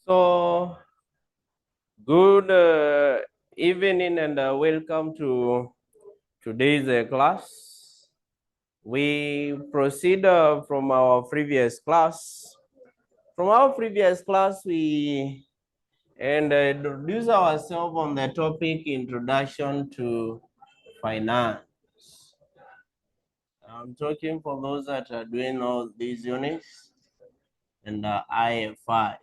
So, good evening and welcome to today's class. We proceed from our previous class. From our previous class, we introduce ourselves on the topic Introduction to Finance. I'm talking for those that are doing all these units and IFI,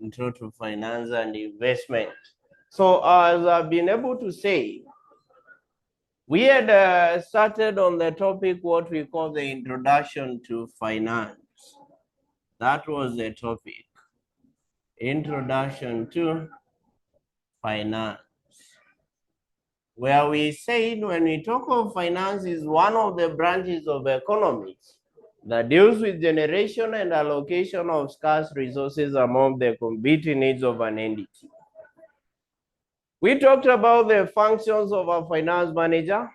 Intro to Finance and Investment. So as I've been able to say, we had started on the topic what we call the introduction to finance. That was the topic, introduction to finance, where we said when we talk of finance is one of the branches of economics that deals with generation and allocation of scarce resources among the competing needs of an entity. We talked about the functions of a finance manager,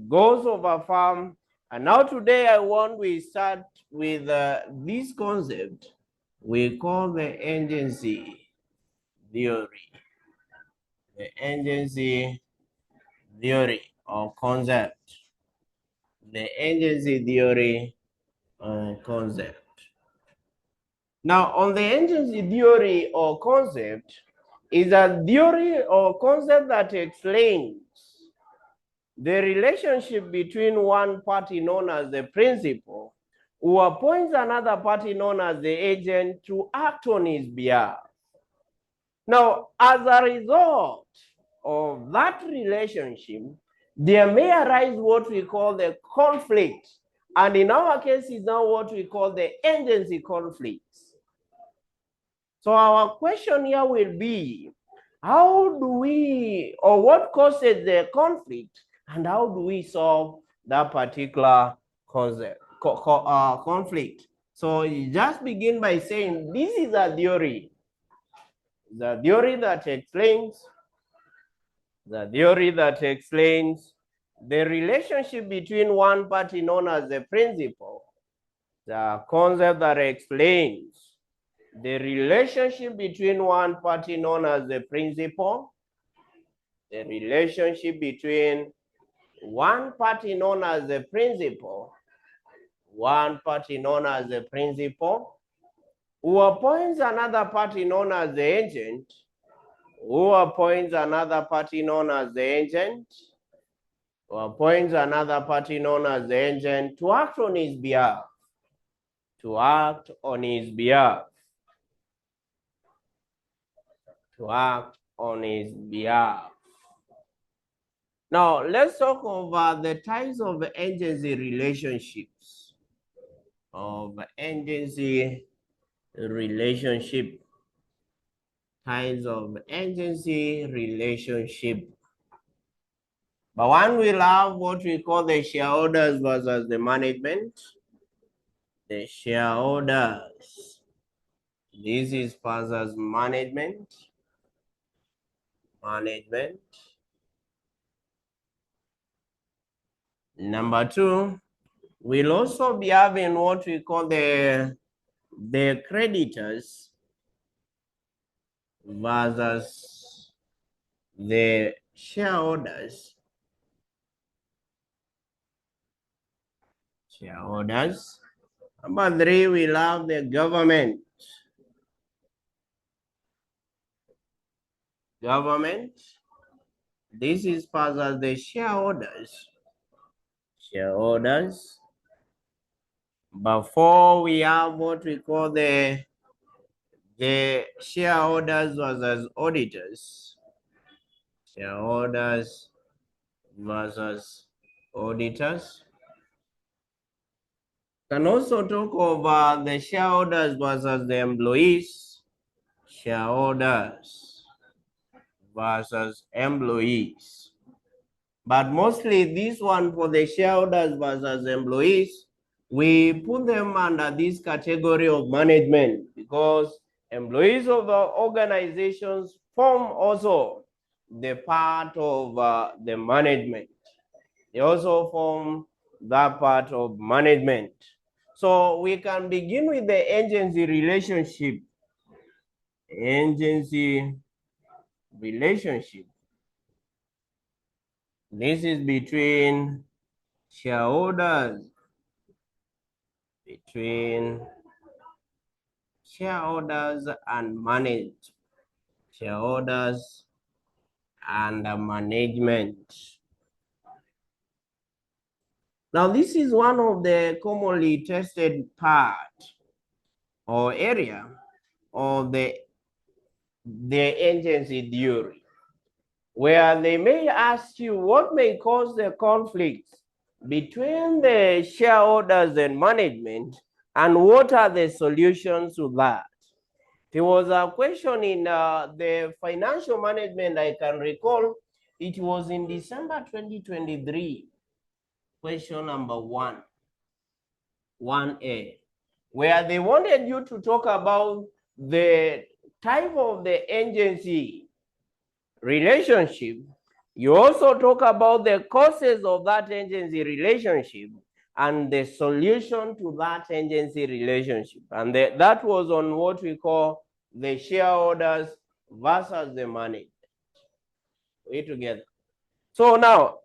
goals of a firm, and now today we start with this concept we call the agency theory. The agency theory or concept. The agency theory or concept. Now, on the agency theory or concept is a theory or concept that explains the relationship between one party known as the principal who appoints another party known as the agent to act on his behalf. Now, as a result of that relationship, there may arise what we call the conflict. And in our case, is now what we call the agency conflicts. So our question here will be, how do we, or what causes the conflict, and how do we solve that particular conflict? So you just begin by saying, this is a theory. The theory that explains the relationship between one party known as the principal, the concept that explains the relationship between one party known as the principal, the relationship between one party known as the principal, who appoints another party known as the agent, who appoints another party known as the agent, who appoints another party known as the agent to act on his behalf, to act on his behalf. Now, let's talk about the types of agency relationships. Types of agency relationship. But one will have what we call the shareholders versus the management. The shareholders. This is versus management. Number two, we'll also be having what we call the creditors versus the shareholders. Number three, we'll have the government. This is versus the shareholders. Before we have what we call the shareholders versus auditors. Shareholders versus auditors. Can also talk about the shareholders versus the employees. Shareholders versus employees. But mostly this one for the shareholders versus employees, we put them under this category of management because employees of the organizations form also the part of the management. They also form that part of management. So we can begin with the agency relationship. agency relationship. This is between shareholders, and management. Shareholders and management. Now, this is one of the commonly tested part or area of the agency theory, where they may ask you what may cause the conflicts between the shareholders and management, and what are the solutions to that. There was a question in the financial management, I can recall, it was in December 2023, question number 1A, where they wanted you to talk about the type of the agency relationship. You also talk about the causes of that agency relationship and the solution to that agency relationship. And that was on what we call the shareholders versus the management. We together. So now,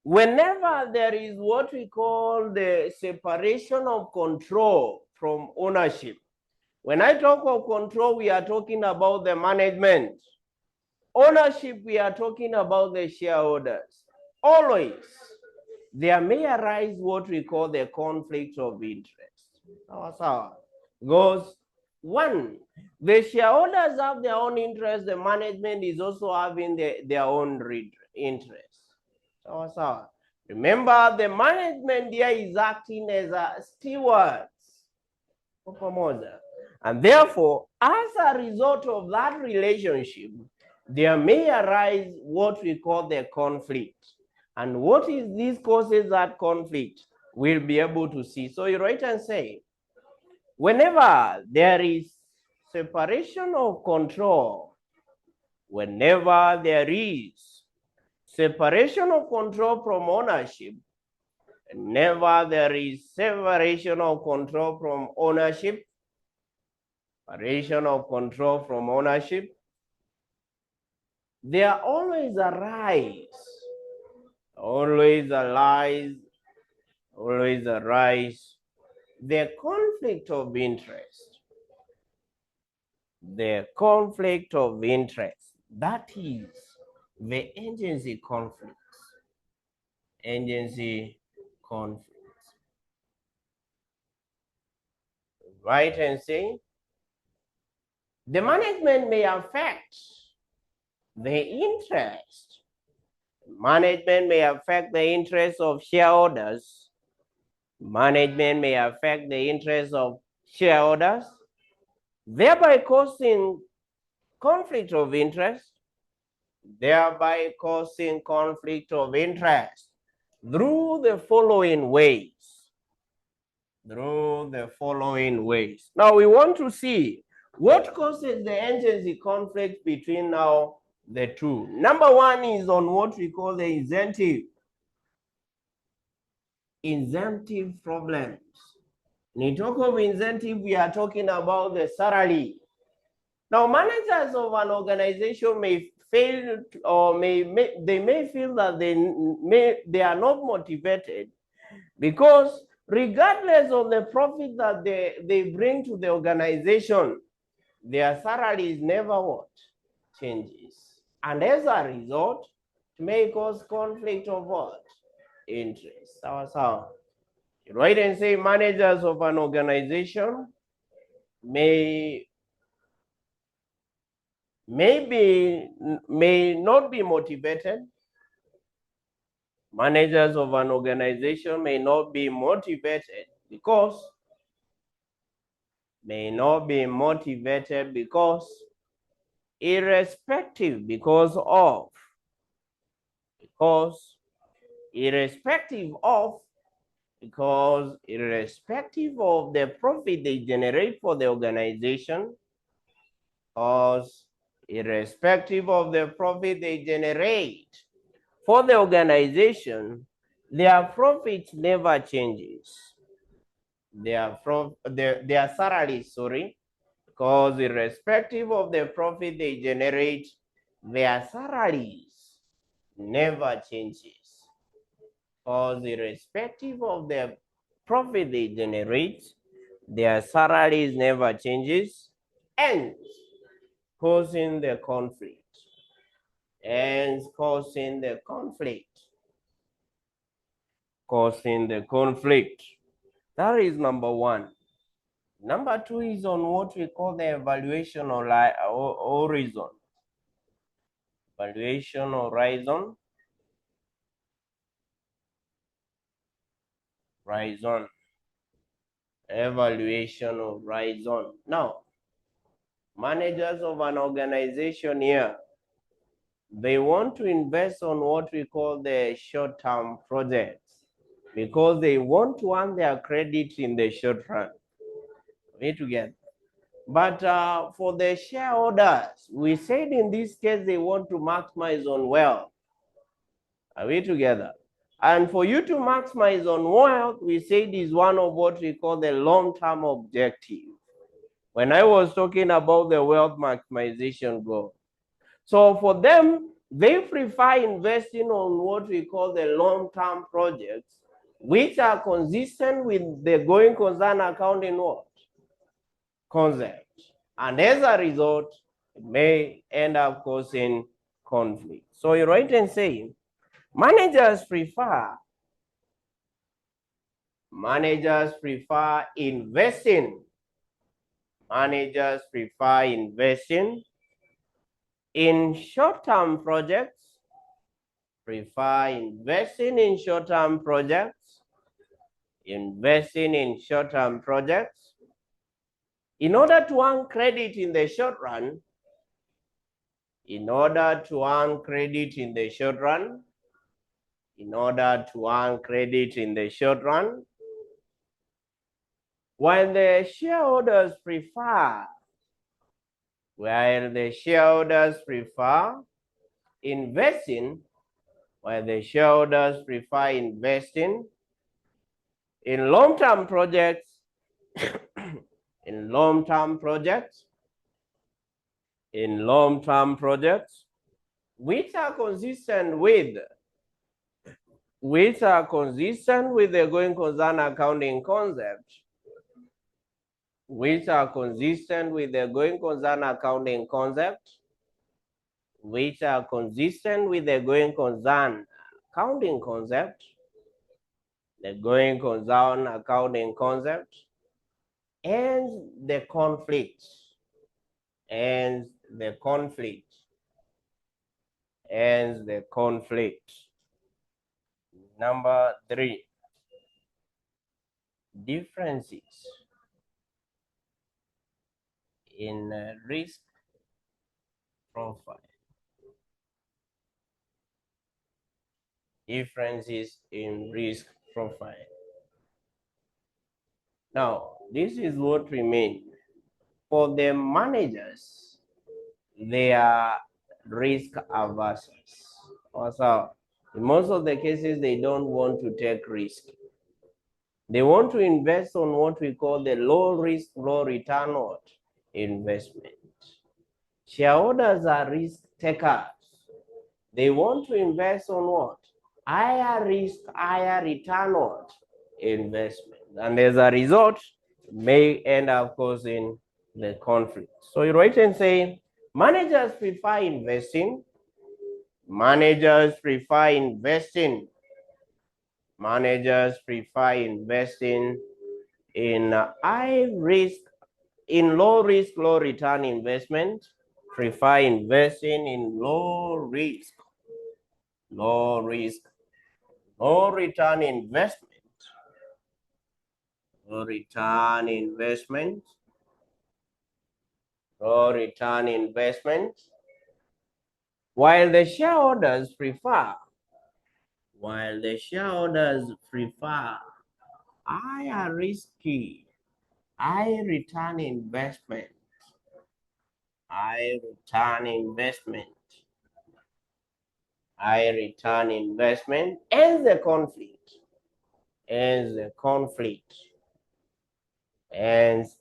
whenever there is what we call the separation of control from ownership, when I talk of control, we are talking about the management. Ownership, we are talking about the shareholders. Always, there may arise what we call the conflict of interest. Because one, the shareholders have their own interest, the management is also having their own interest. Remember, the management here is acting as a stewards. And therefore, as a result of that relationship, there may arise what we call the conflict. And what is this causes that conflict? We'll be able to see. So you write and say, whenever there is separation of control, whenever there is separation of control from ownership, whenever there is separation of control from ownership, separation of control from ownership, there always arise the conflict of interest. The conflict of interest. That is the agency conflicts. Agency conflicts. Right, and say the management may affect the interest. Management may affect the interest of shareholders. Management may affect the interest of shareholders, thereby causing conflict of interest, through the following ways. Now we want to see what causes the agency conflict between now the two. Number one is on what we call the incentive problems. When we talk of incentive, we are talking about the salary. Now, managers of an organization may fail, or they may feel that they are not motivated, because regardless of the profit that they bring to the organization, their salaries never what? Changes. And as a result, it may cause conflict of what? Interest. Right, and say managers of an organization may not be motivated. Managers of an organization may not be motivated because irrespective of the profit they generate for the organization, their profit never changes. Their salaries, because irrespective of the profit they generate, their salaries never changes. Because irrespective of the profit they generate, their salaries never changes, and causing the conflict. And causing the conflict. Causing the conflict. That is number one. Number two is on what we call the evaluation horizon. Evaluation horizon. Horizon. Evaluation horizon. Now, managers of an organization here, they want to invest on what we call the short-term projects because they want to earn their credit in the short run. We together. But for the shareholders, we said in this case they want to maximize on wealth. Are we together? And for you to maximize on wealth, we said is one of what we call the long-term objective. When I was talking about the wealth maximization goal. So for them, they prefer investing on what we call the long-term projects, which are consistent with the going concern accounting what? Concept. And as a result, it may end up causing conflict. So you write and say, managers prefer investing. Managers prefer investing in short-term projects, investing in short-term projects in order to earn credit in the short run, while the shareholders prefer investing in long-term projects, which are consistent with the going concern accounting concept, and the conflict. Number three, differences in risk profile. Now, this is what remains. For the managers, they are risk averse. Also, in most of the cases, they don't want to take risk. They want to invest on what we call the low risk, low return investment. Shareholders are risk takers. They want to invest on what? Higher risk, higher return investment. And as a result, may end up causing the conflict. So you write and say, managers prefer investing in high risk, in low risk, low return investment, prefer investing in low risk, low return investment, while the shareholders prefer higher risky, high return investment, high return investment, ends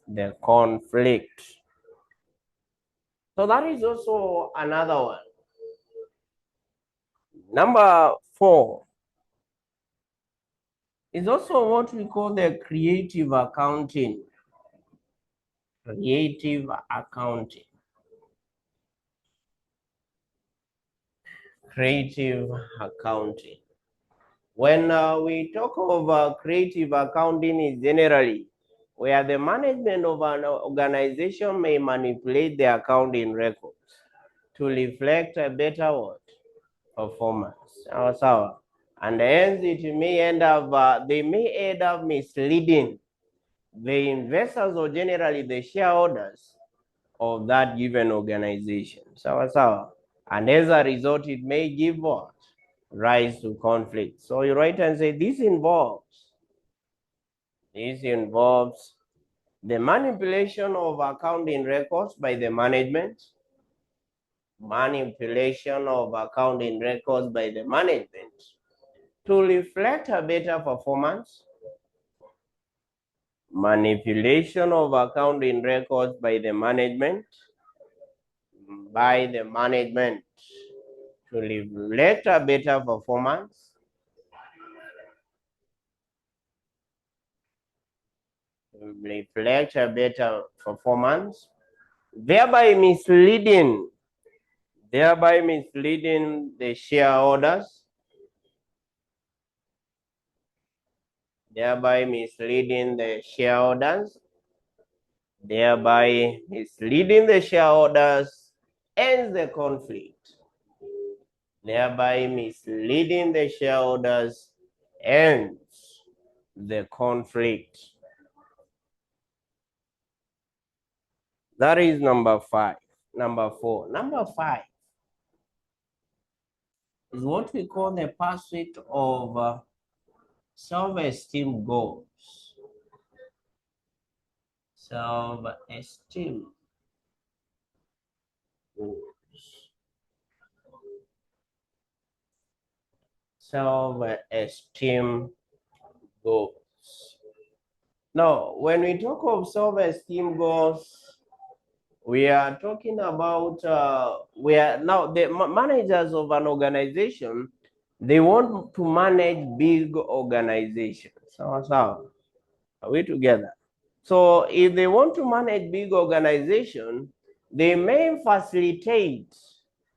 the conflict. So that is also another one. Number 4 is also what we call the creative accounting. Creative accounting. Creative accounting. When we talk of creative accounting, is generally where the management of an organization may manipulate the accounting records to reflect a better what? Performance. Sawa. And hence it may end up, they may end up misleading the investors or generally the shareholders of that given organization. Sawa. And as a result, it may give what? Rise to conflict. So you write and say this involves the manipulation of accounting records by the management, to reflect a better performance, manipulation of accounting records by the management, to reflect a better performance, thereby misleading the shareholders, thereby misleading the shareholders ends the conflict, That is number 5. Number 4. Number 5 is what we call the pursuit of self-esteem goals. Self-esteem goals. Self-esteem goals. Now, when we talk of self-esteem goals, we are talking about now the managers of an organization, they want to manage big organizations. Are we together? So if they want to manage big organization, they may facilitate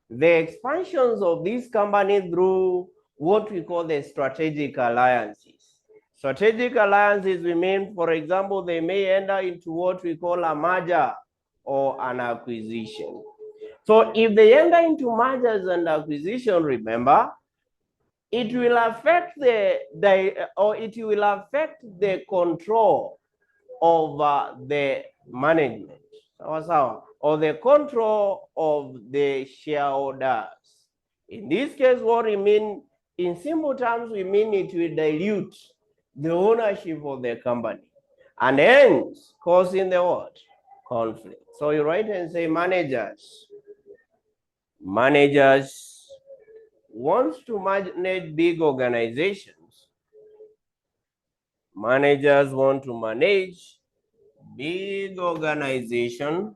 the expansions of this company through what we call the strategic alliances. Strategic alliances, we mean, for example, they may enter into what we call a merger or an acquisition. So if they enter into mergers and acquisition, remember, it will affect the control of the management, or the control of the shareholders. In this case, what we mean, in simple terms, we mean it will dilute the ownership of the company and hence causing the what? Conflict. So you write and say managers wants to manage big organizations. Managers want to manage big organization.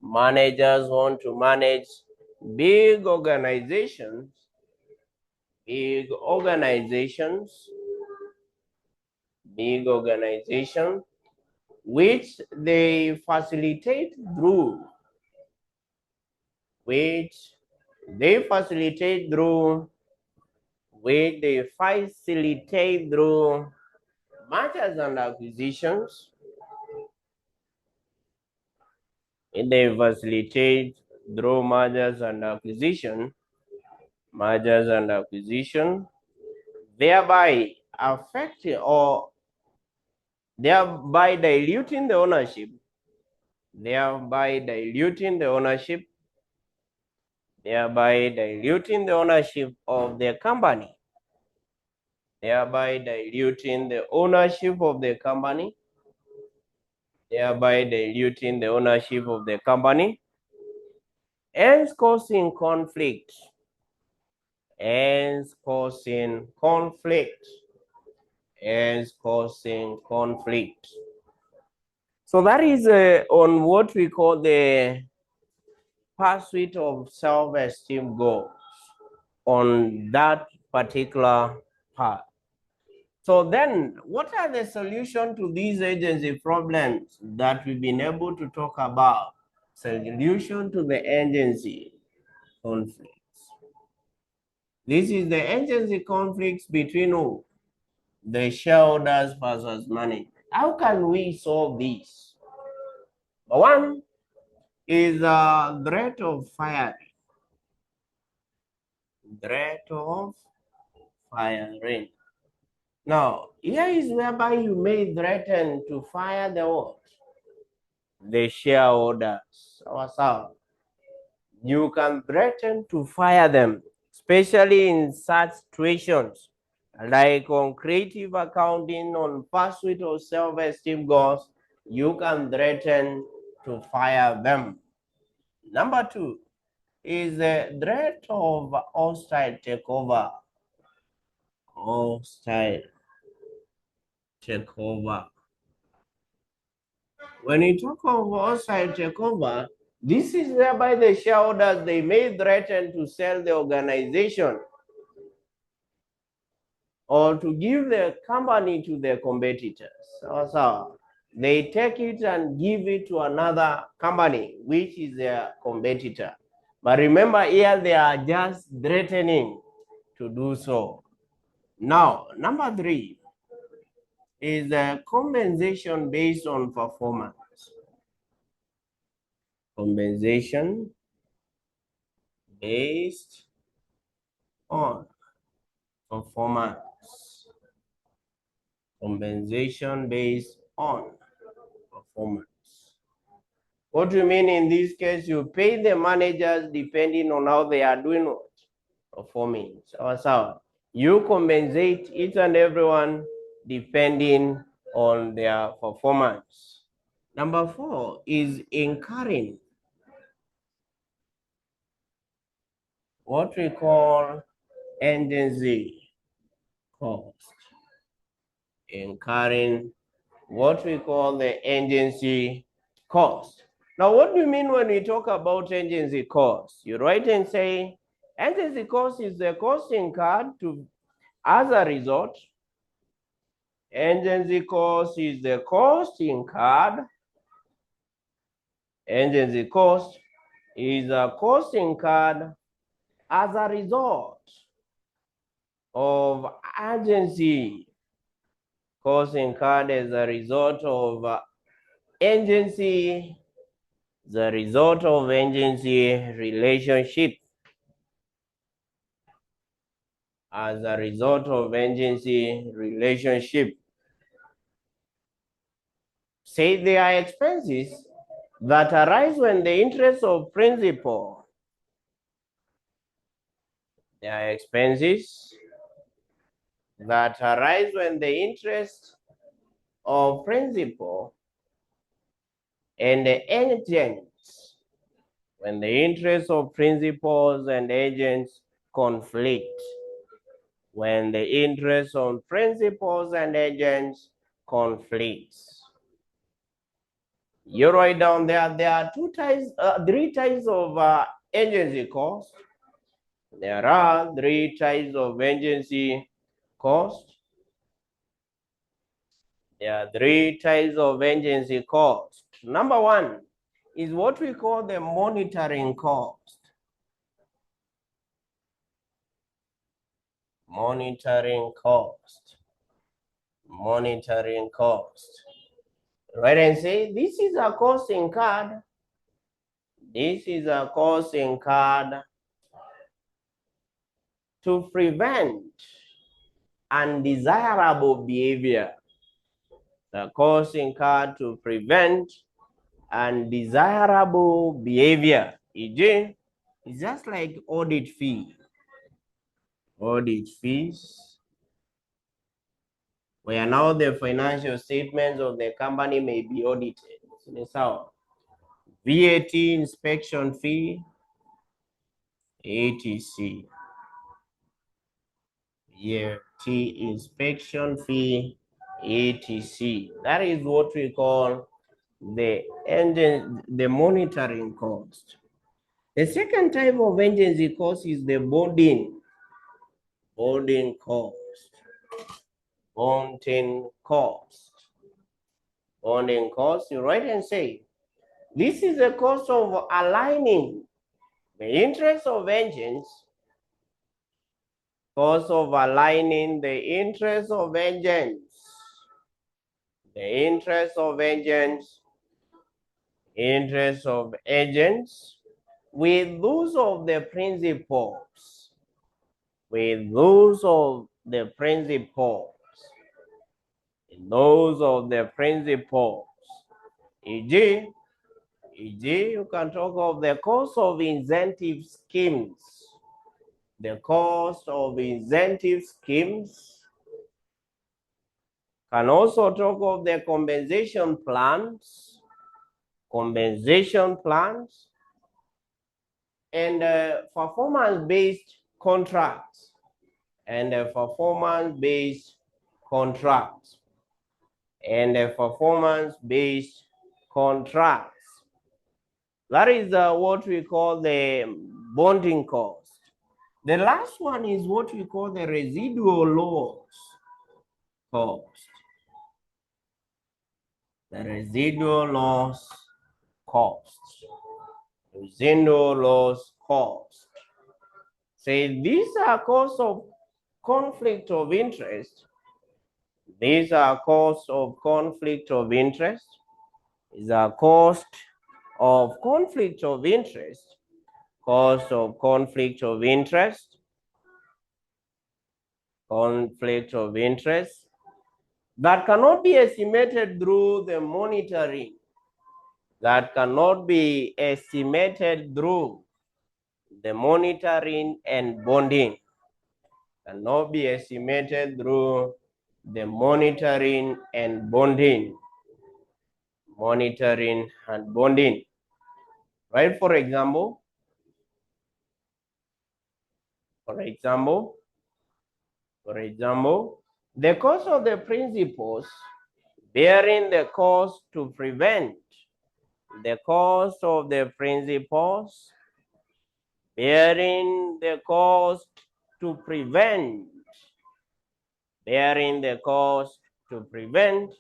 Managers want to manage big organizations, which they facilitate through mergers and acquisitions. They facilitate through mergers and acquisition, thereby affecting or thereby diluting the ownership, of the company, hence causing conflict. So that is on what we call the pursuit of self-esteem goals on that particular part. So then, what are the solutions to these agency problems that we've been able to talk about? Solution to the agency conflicts. This is the agency conflicts between who? The shareholders versus management. How can we solve this? One is a threat of firing. Threat of firing. Now, here is whereby you may threaten to fire the what? The shareholders. You can threaten to fire them, especially in such situations like on creative accounting, on pursuit of self-esteem goals. You can threaten to fire them. Number two is the threat of hostile takeover. Hostile takeover. When you talk of hostile takeover, this is whereby the shareholders, they may threaten to sell the organization or to give the company to their competitors. So they take it and give it to another company, which is their competitor. But remember here, they are just threatening to do so. Now, number three is compensation based on performance. Compensation based on performance. Compensation based on performance. What do you mean in this case? You pay the managers depending on how they are doing what? Performing. So you compensate each and everyone depending on their performance. Number four is incurring what we call agency cost. Incurring what we call the agency cost. Now, what do you mean when we talk about agency cost? You write and say, agency cost is the cost incurred to, as a result. Agency cost is the cost incurred. Agency cost is a cost incurred as a result of agency. Cost incurred as a result of agency, the result of agency relationship. As a result of agency relationship. Say there are expenses that arise when the interest of principal. There are expenses that arise when the interest of principal and the agents, when the interest of principals and agents conflict. When the interest of principals and agents conflicts. You write down there are three types of agency cost. There are three types of agency cost. There are three types of agency cost. Number one is what we call the monitoring cost. Monitoring cost. Monitoring cost. Right, and say this is a cost incurred. This is a cost incurred to prevent undesirable behavior. The cost incurred to prevent undesirable behavior. E.g., it's just like audit fee. Audit fees, where now the financial statements of the company may be audited. So, VAT inspection fee, ATC. VAT inspection fee, ATC. That is what we call the monitoring cost. The second type of agency cost is the bonding cost. Bonding cost. Bonding cost, you write and say, this is the cost of aligning the interest of agents, cost of aligning the interest of agents, with those of the principals, e.g., you can talk of the cost of incentive schemes. The cost of incentive schemes. Can also talk of the compensation plans, and performance-based contracts, That is what we call the bonding cost. The last one is what we call the residual loss cost. The residual loss cost. Say these are costs of conflict of interest. Is a cost of conflict of interest. That cannot be estimated through the monitoring. And bonding. Cannot be estimated through the monitoring and bonding. Right? For example, the cost of the principals bearing the cost to prevent. The cost of the principals bearing the cost to prevent. Bearing the cost to prevent.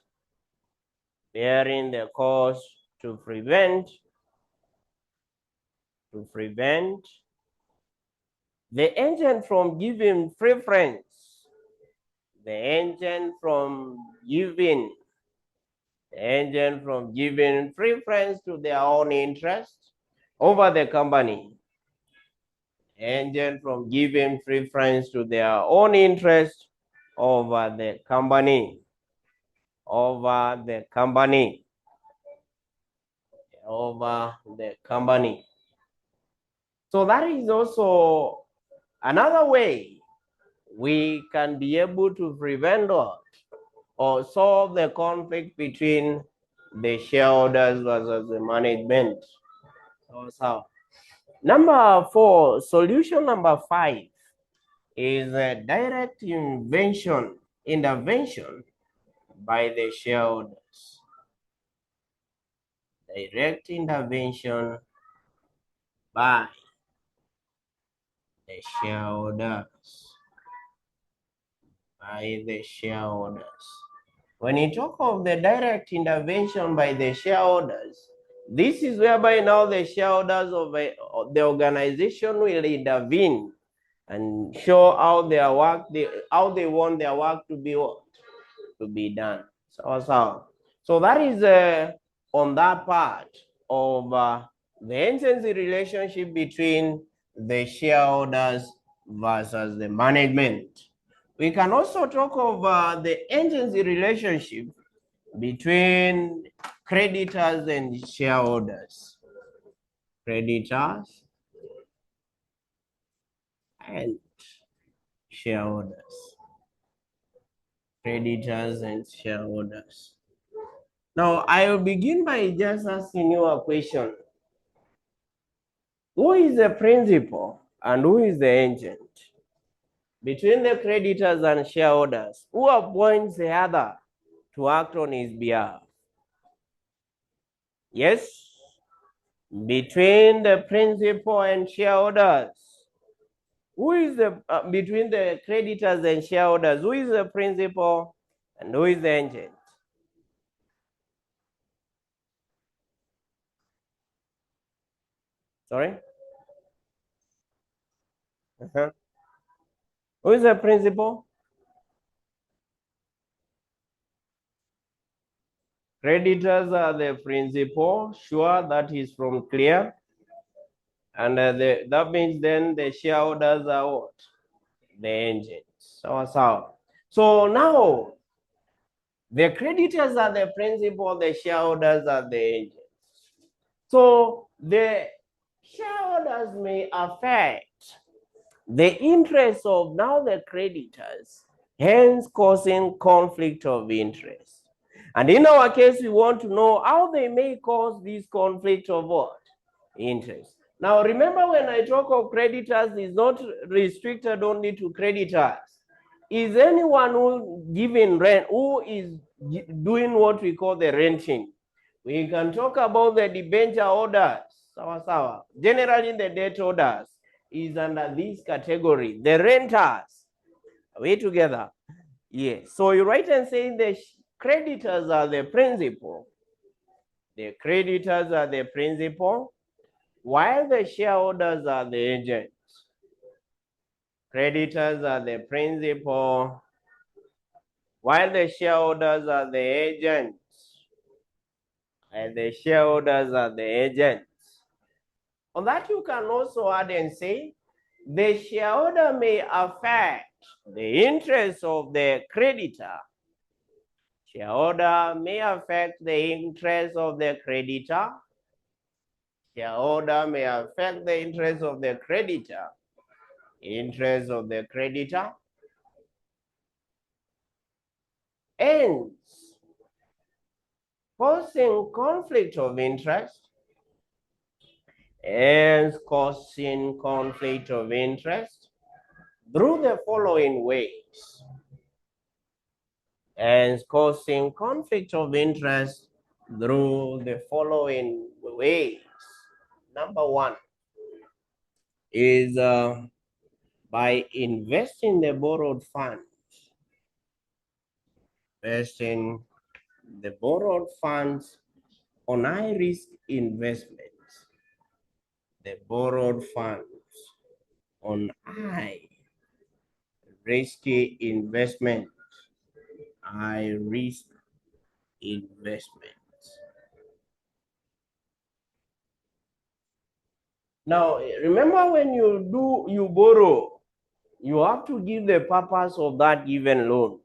The agent from giving preference. Preference to their own interest over the company. From giving preference to their own interest over the company. So that is also another way we can be able to prevent or solve the conflict between the shareholders versus the management. Number 4, solution number 5 is a direct intervention by the shareholders. Direct intervention by the shareholders. When you talk of the direct intervention by the shareholders, this is whereby now the shareholders of the organization will intervene and show how their work, how they want their work to be done. So that is on that part of the agency relationship between the shareholders versus the management. We can also talk of the agency relationship between creditors and shareholders. Now, I will begin by just asking you a question. Who is the principal and who is the agent? Between the creditors and shareholders, who appoints the other to act on his behalf? Yes? between the principal and shareholders. Who is the between the creditors and shareholders? Who is the principal and who is the agent? Sorry? Who is the principal? Creditors are the principal. Sure, that is from clear. And that means then the shareholders are what? The agents. So now the creditors are the principal, the shareholders are the agents. So the shareholders may affect the interest of now the creditors, hence causing conflict of interest. And in our case, we want to know how they may cause this conflict of what? Interest. Now, remember when I talk of creditors, it's not restricted only to creditors. Is anyone who giving rent, who is doing what we call the renting? We can talk about the debenture orders. Generally, the debt orders is under this category. The renters. Are we together? Yes. So you write and say the creditors are the principal. The creditors are the principal, while the shareholders are the agents. Creditors are the principal, while the shareholders are the agents. And the shareholders are the agents. On that, you can also add and say the shareholder may affect the interest of the creditor. Shareholder may affect the interest of the creditor. Shareholder may affect the interest of the creditor. Interest of the creditor. Hence, causing conflict of interest. Hence, causing conflict of interest through the following ways. And causing conflict of interest through the following ways. Number one is by investing the borrowed funds. Investing the borrowed funds on high risk investments. The borrowed funds on high risky investments. High risk investments. Now, remember when you borrow, you have to give the purpose of that given loan.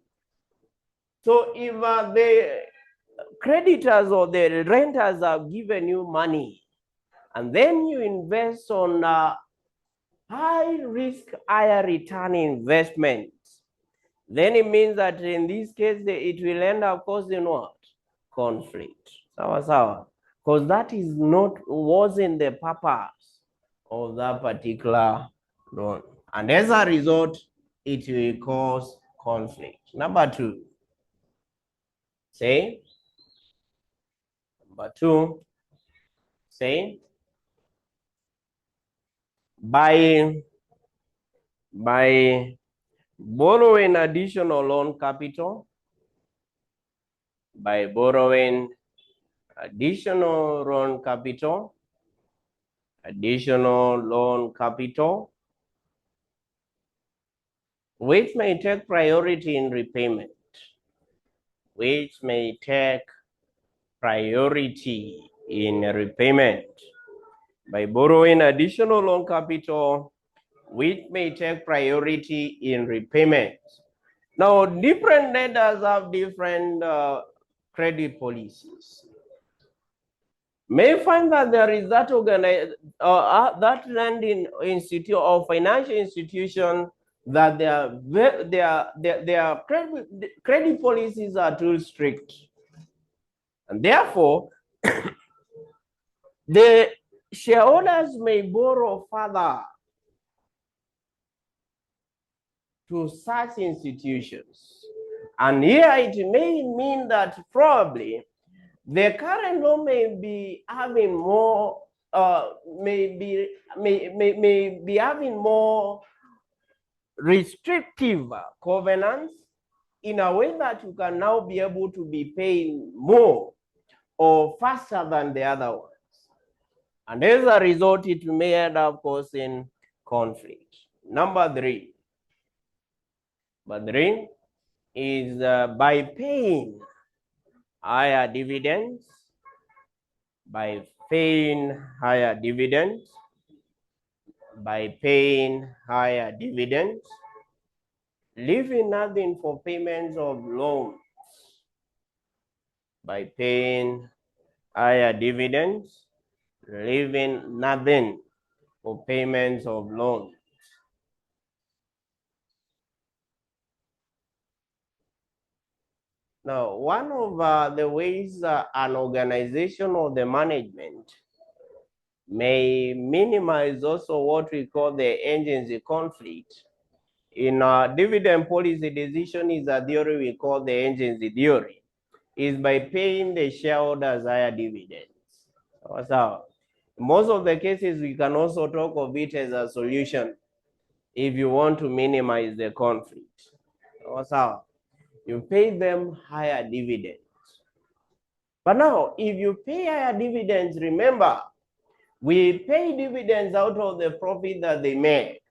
So if the creditors or the renters have given you money, and then you invest on high risk, higher return investments, then it means that in this case, it will end up causing what? Conflict. Because that is wasn't the purpose of that particular loan. And as a result, it will cause conflict. Number two, by borrowing additional loan capital, which may take priority in repayment, by borrowing additional loan capital, which may take priority in repayment. Now, different lenders have different credit policies. May find that there is that that lending institute or financial institution that their credit policies are too strict, and therefore the shareholders may borrow further to such institutions. And here it may mean that probably the current law may be having more may be having more restrictive covenants in a way that you can now be able to be paying more or faster than the other ones. And as a result, it may end up causing conflict. Number three is by paying higher dividends, by paying higher dividends, leaving nothing for payments of loans, by paying higher dividends, leaving nothing for payments of loans. Now, one of the ways an organization or the management may minimize also what we call the agency conflict. In our dividend policy decision is a theory we call the agency theory, is by paying the shareholders higher dividends. So, most of the cases we can also talk of it as a solution if you want to minimize the conflict. So, you pay them higher dividends. But now, if you pay higher dividends, remember, we pay dividends out of the profit that they make.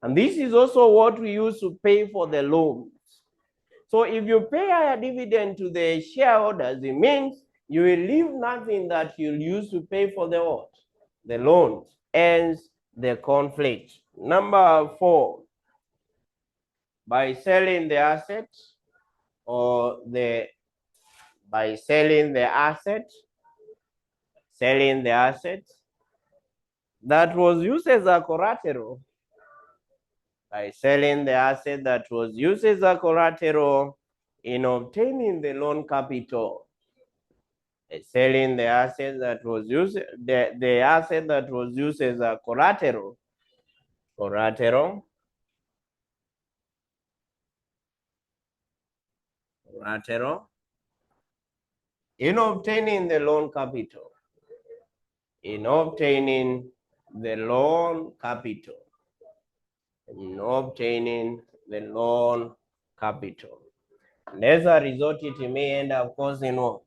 And this is also what we use to pay for the loans. So if you pay higher dividend to the shareholders, it means you will leave nothing that you'll use to pay for the what? The loans. Ends the conflict. Number four, by selling the assets that was used as a collateral, in obtaining the loan capital, selling the asset that was used, the asset that was used as a collateral, in obtaining the loan capital, and as a result, it may end up causing what?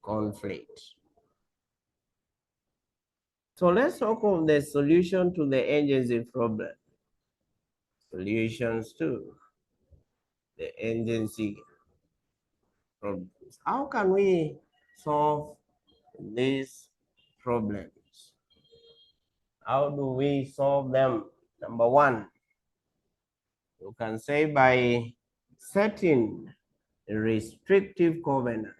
Conflict. So let's talk of the solution to the agency problem. Solutions to the agency problems. How can we solve these problems? How do we solve them? Number one, you can say by setting restrictive covenants.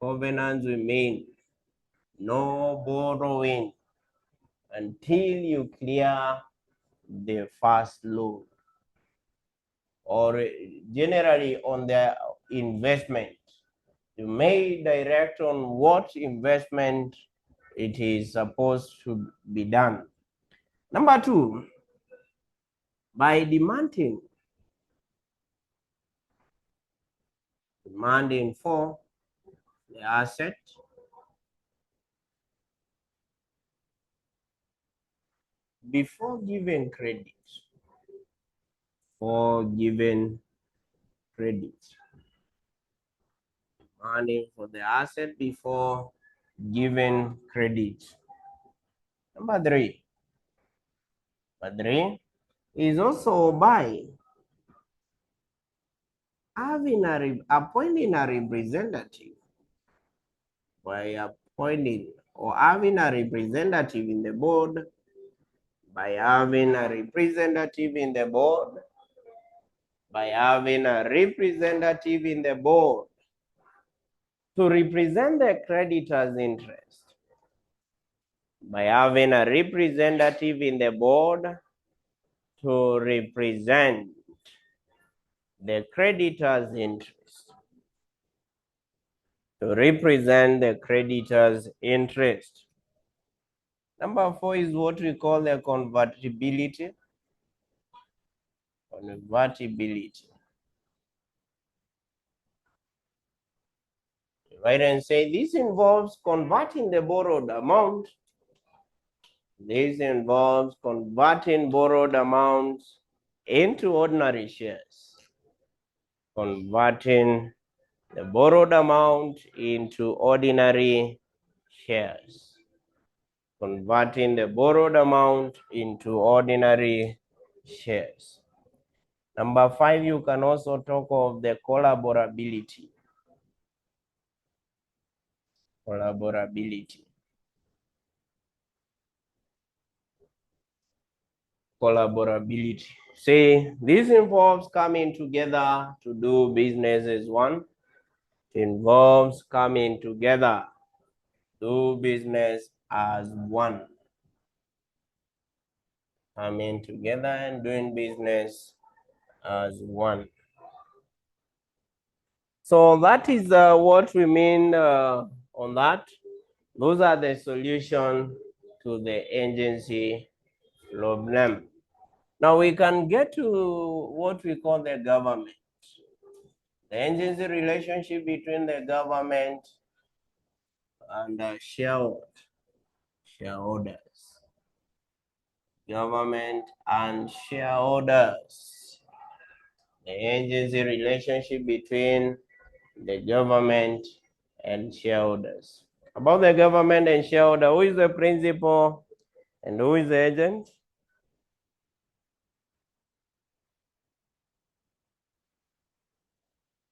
Covenants will mean no borrowing until you clear the first loan, or generally on the investment. You may direct on what investment it is supposed to be done. Number two, by demanding for the asset before giving credit. Demanding for the asset before giving credit. Number three is also by appointing a representative, having a representative in the board, to represent the creditor's interest. By having a representative in the board to represent the creditor's interest. Number four is what we call the convertibility. Write and say this involves converting the borrowed amount. This involves converting borrowed amounts into ordinary shares. Converting the borrowed amount into ordinary shares. Converting the borrowed amount into ordinary shares. Number 5, you can also talk of the collaborability. Collaborability. Collaborability. Say, this involves coming together to do business as one. It involves coming together, do business as one. Coming together and doing business as one. So that is what we mean on that. Those are the solution to the agency problem. Now we can get to what we call the government. The agency relationship between the government and the shareholders. Government and shareholders. The agency relationship between the government and shareholders. About the government and shareholder, who is the principal and who is the agent?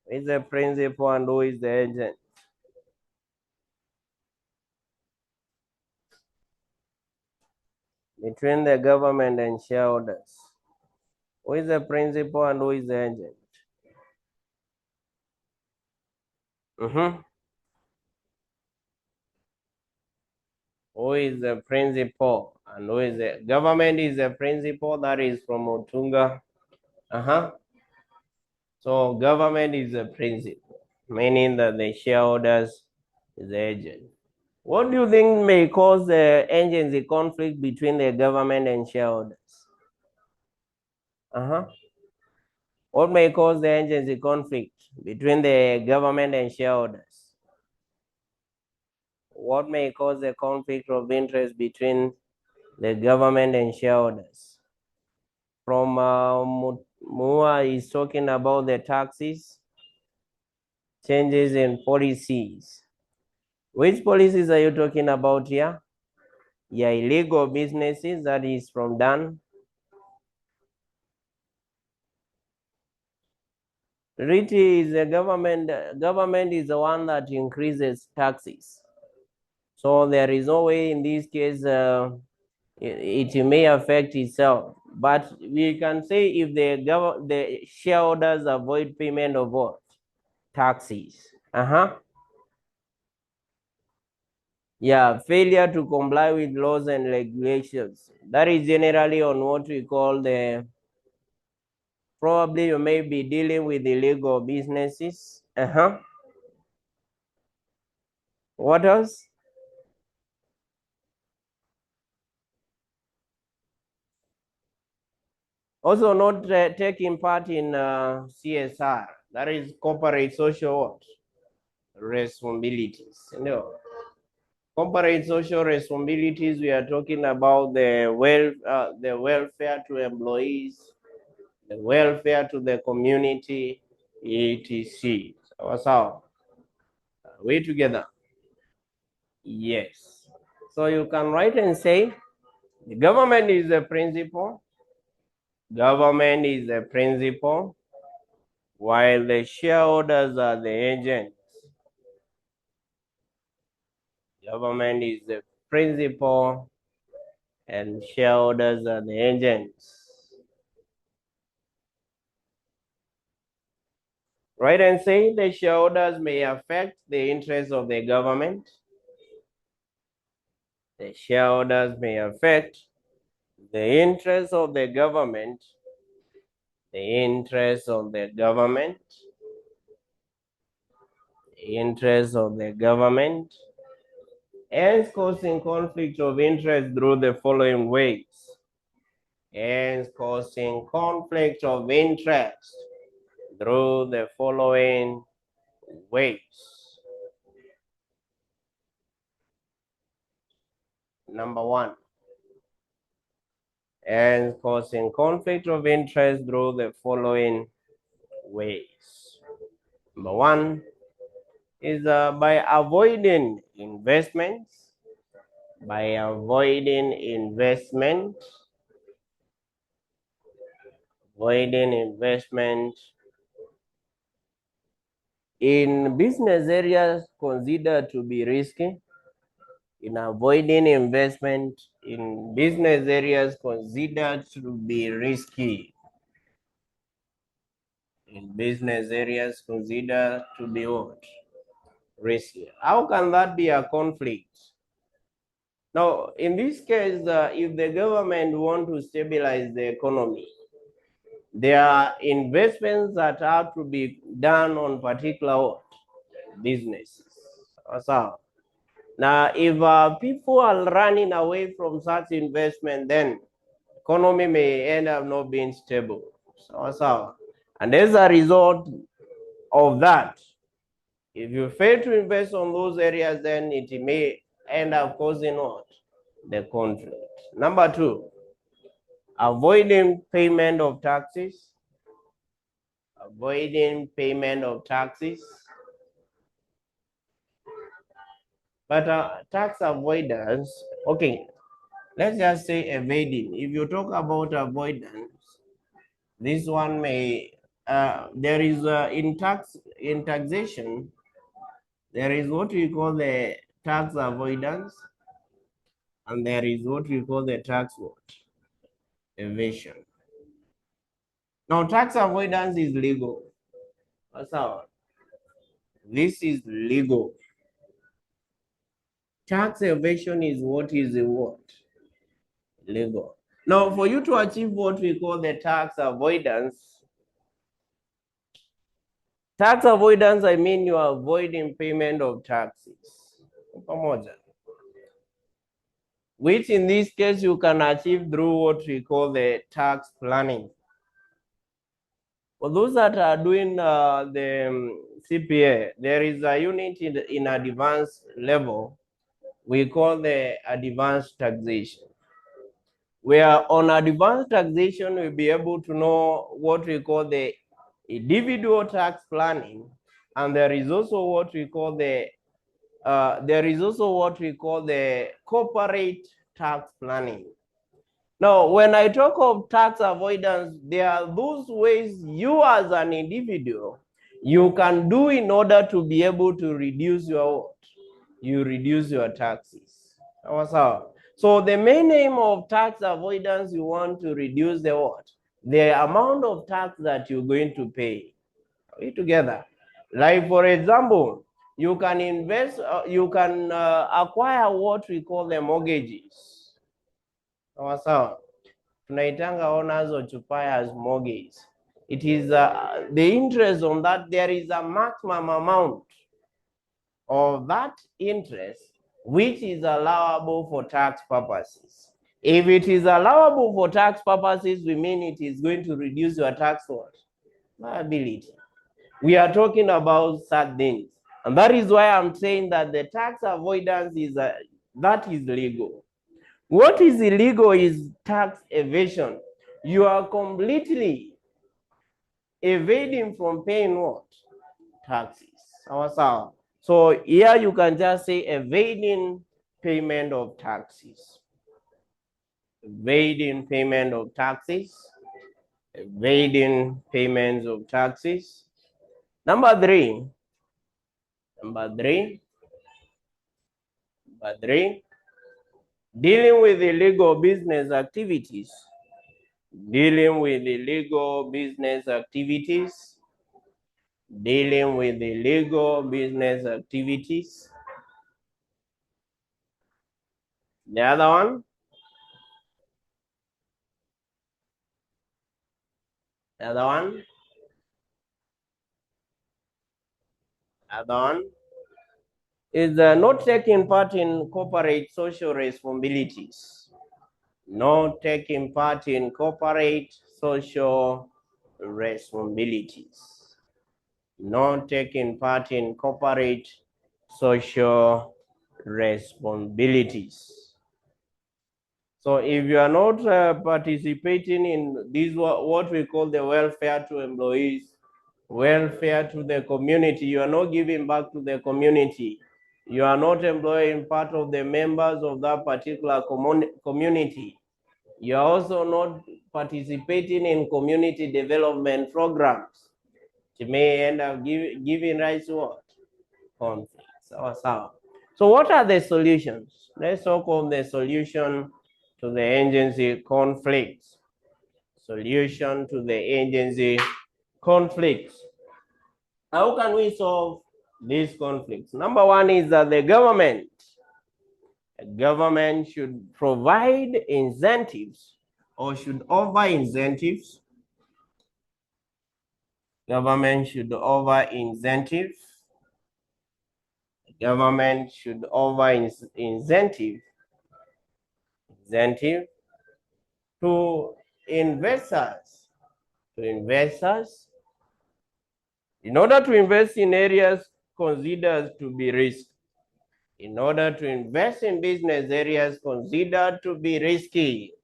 Who is the principal and who is the agent? Between the government and shareholders. Who is the principal and who is the agent? Who is the principal and who is the government is the principal, that is from Otunga. So government is the principal, meaning that the shareholders is the agent. What do you think may cause the agency conflict between the government and shareholders? What may cause the agency conflict between the government and shareholders? What may cause the conflict of interest between the government and shareholders? From Mua is talking about the taxes, changes in policies. Which policies are you talking about here? Yeah, illegal businesses, that is from Dan. RITI is the government is the one that increases taxes. So there is no way in this case it may affect itself. But we can say if the shareholders avoid payment of what? Taxes. Yeah, failure to comply with laws and regulations. That is generally on what we call the, probably you may be dealing with illegal businesses. What else? Also not taking part in CSR, that is corporate social responsibilities. No. Corporate social responsibilities, we are talking about the welfare to employees, the welfare to the community, etc. So, we together? Yes. So you can write and say, the government is the principal. Government is the principal, while the shareholders are the agents. Government is the principal and shareholders are the agents. Right, and say the shareholders may affect the interests of the government. The shareholders may affect the interests of the government. The interests of the government. The interests of the government. Hence causing conflict of interest through the following ways. Hence causing conflict of interest through the following ways. number one, and causing conflict of interest through the following ways. Number one is by avoiding investments, avoiding investment in business areas considered to be risky, in avoiding investment in business areas considered to be risky, in business areas considered to be what? Risky. How can that be a conflict? Now, in this case, if the government want to stabilize the economy, there are investments that have to be done on particular businesses. So, now, if people are running away from such investment, then economy may end up not being stable. So, and as a result of that, if you fail to invest on those areas, then it may end up causing what? The conflict. Number two, avoiding payment of taxes. Avoiding payment of taxes. But tax avoidance, okay, let's just say evading. If you talk about avoidance, this one may, there is in taxation, there is what we call the tax avoidance, and there is what we call the tax evasion. Now, tax avoidance is legal. That's how. This is legal. Tax evasion is what is what? Legal. Now, for you to achieve what we call the tax avoidance, I mean you are avoiding payment of taxes. Which in this case you can achieve through what we call the tax planning. For those that are doing the CPA, there is a unit in advanced level we call the advanced taxation. Where on advanced taxation, we'll be able to know what we call the individual tax planning, and there is also what we call the corporate tax planning. Now, when I talk of tax avoidance, there are those ways you as an individual, you can do in order to be able to reduce your taxes. So the main aim of tax avoidance, you want to reduce the what? The amount of tax that you're going to pay. Are we together? Like for example, you can invest, you can acquire what we call the mortgages. Tunaitanga owners occupiers mortgage. It is the interest on that, there is a maximum amount of that interest which is allowable for tax purposes. If it is allowable for tax purposes, we mean it is going to reduce your tax liability. We are talking about such things. And that is why I'm saying that the tax avoidance is that is legal. What is illegal is tax evasion. You are completely evading from paying what? Taxes. So here you can just say evading payment of taxes. Evading payment of taxes. Evading payments of taxes. Number three, dealing with illegal business activities. Dealing with illegal business activities. Dealing with illegal business activities. The other one. The other one. Other one is not taking part in corporate social responsibilities. Not taking part in corporate social responsibilities. Not taking part in corporate social responsibilities. So if you are not participating in this, what we call the welfare to employees, welfare to the community, you are not giving back to the community. You are not employing part of the members of that particular community. You are also not participating in community development programs. It may end up giving rise to what? Conflicts. So what are the solutions? Let's talk of the solution to the agency conflicts. Solution to the agency conflicts. How can we solve these conflicts? Number one is that the government should provide incentives or should offer incentives. Government should offer incentives. Government should offer incentive to investors. In order to invest in areas considered to be risky. In order to invest in business areas considered to be risky.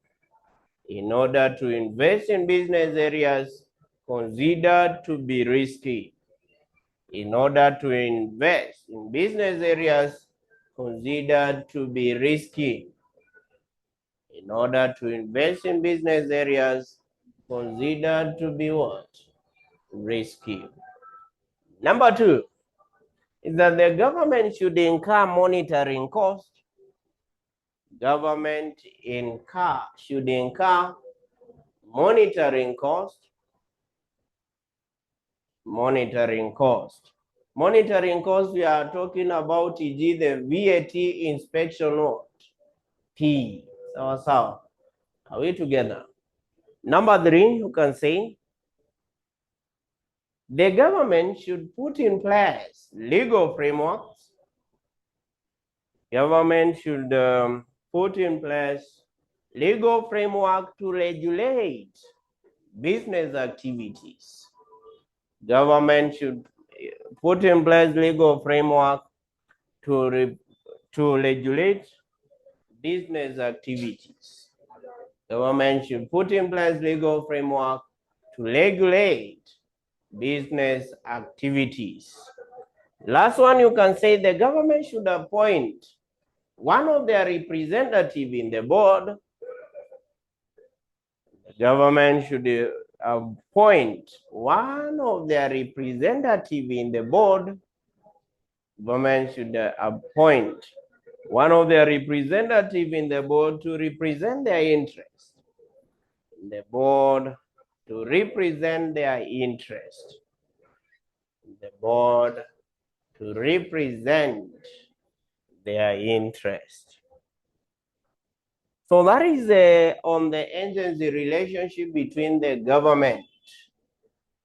In order to invest in business areas considered to be risky. In order to invest in business areas considered to be risky. In order to invest in business areas considered to be what? Risky. Number two is that the government should incur monitoring cost. Government should incur monitoring cost. Monitoring cost. Monitoring cost, we are talking about e.g. the VAT inspection what? P. So, are we together? Number three, you can say the government should put in place legal frameworks. Government should put in place legal framework to regulate business activities. Government should put in place legal framework to regulate business activities. Government should put in place legal framework to regulate business activities. Last one, you can say the government should appoint one of their representative in the board. The government should appoint one of their representative in the board. Government should appoint one of their representative in the board to represent their interest. The board to represent their interest. The board to represent their interest. So that is on the agency relationship between the government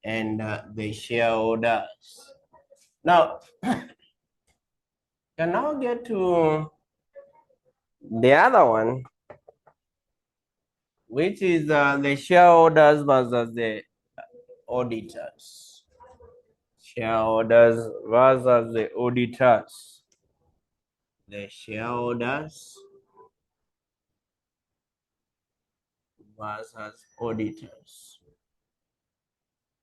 and the shareholders. Now, can now get to the other one, which is the shareholders versus the auditors. Shareholders versus the auditors. The shareholders versus auditors.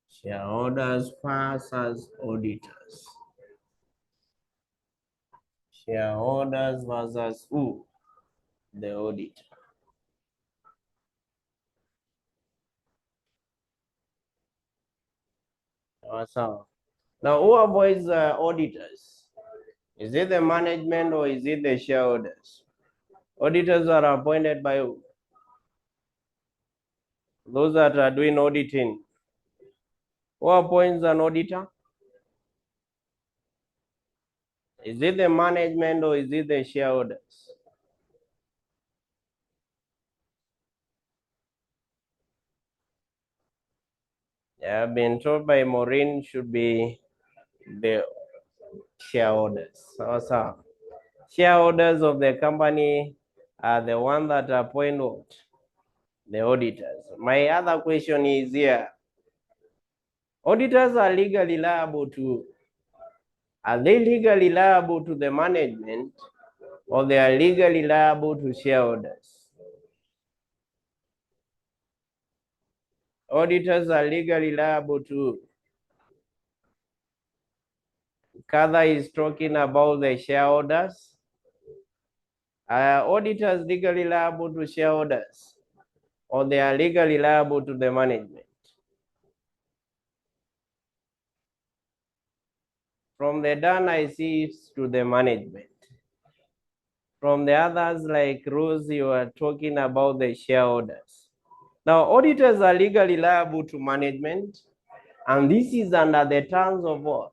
Shareholders versus auditors. Shareholders versus who? The auditor. So, now who avoids auditors? Is it the management or is it the shareholders? Auditors are appointed by who? Those that are doing auditing. Who appoints an auditor? Is it the management or is it the shareholders? I have been told by Maureen should be the shareholders. So, shareholders of the company are the ones that appoint what? The auditors. My other question is here. Auditors are legally liable to, are they legally liable to the management or they are legally liable to shareholders? Auditors are legally liable to. Kada is talking about the shareholders. Auditors legally liable to shareholders, or they are legally liable to the management. From the done, I see it's to the management. From the others, like Rose, you are talking about the shareholders. Now, auditors are legally liable to management, and this is under the terms of what?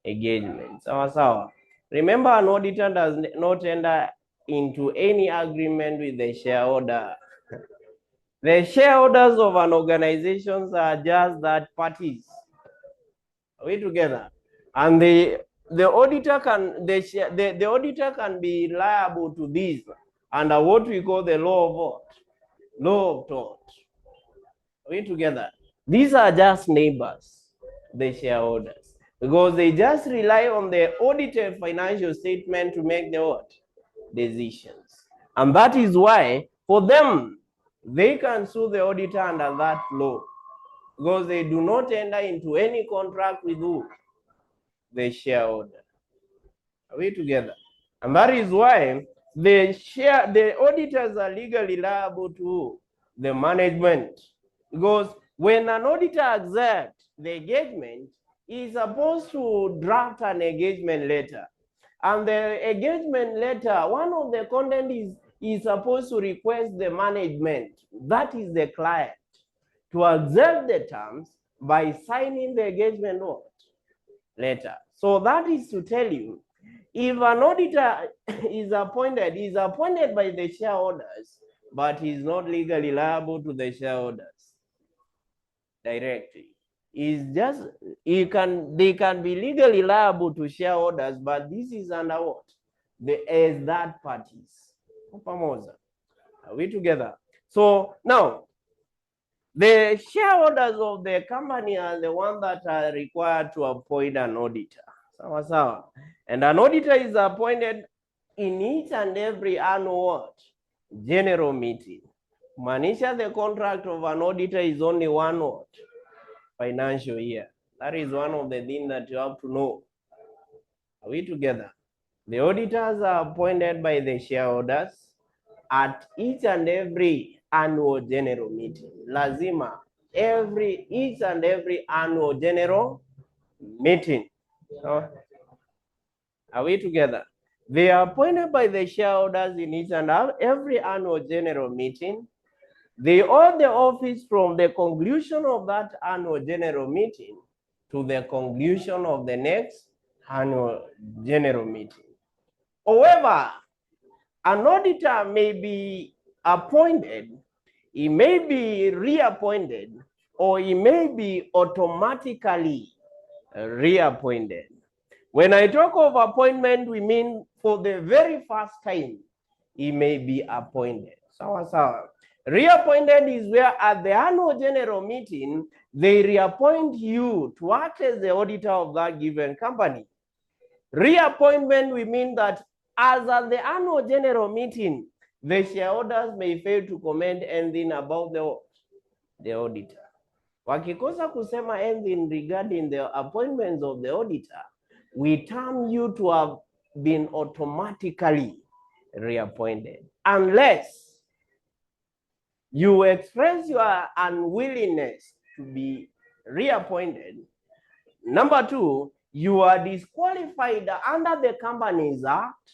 Engagement. Sawa. Remember, an auditor does not enter into any agreement with the shareholder. The shareholders of an organization are just that parties. Are we together? And the auditor can the auditor can be liable to this under what we call the law of what? Law of tort. Are we together? These are just neighbors, the shareholders, because they just rely on the audited financial statement to make the what? Decisions. And that is why, for them, they can sue the auditor under that law, because they do not enter into any contract with who? The shareholder. Are we together? And that is why the auditors are legally liable to the management, because when an auditor accepts the engagement, he is supposed to draft an engagement letter. And the engagement letter, one of the content is supposed to request the management, that is the client, to accept the terms by signing the engagement letter. So that is to tell you, if an auditor is appointed by the shareholders, but he is not legally liable to the shareholders directly. They can be legally liable to shareholders, but this is under what? As third parties. Are we together? So now, the shareholders of the company are the ones that are required to appoint an auditor. Sawa. And an auditor is appointed in each and every annual what? General meeting. Manisha, the contract of an auditor is only one what? Financial year. That is one of the things that you have to know. Are we together? The auditors are appointed by the shareholders at each and every annual general meeting. Lazima, each and every annual general meeting. So, are we together? They are appointed by the shareholders in each and every annual general meeting. They hold the office from the conclusion of that annual general meeting to the conclusion of the next annual general meeting. However, an auditor may be appointed, he may be reappointed, or he may be automatically reappointed. When I talk of appointment, we mean for the very first time, he may be appointed. Sawa. Reappointed is where at the annual general meeting, they reappoint you to act as the auditor of that given company. Reappointment, we mean that as at the annual general meeting, the shareholders may fail to comment anything about the auditor. Wakikosa kusema anything regarding the appointments of the auditor, we term you to have been automatically reappointed, unless you express your unwillingness to be reappointed. Number two, you are disqualified under the Companies Act.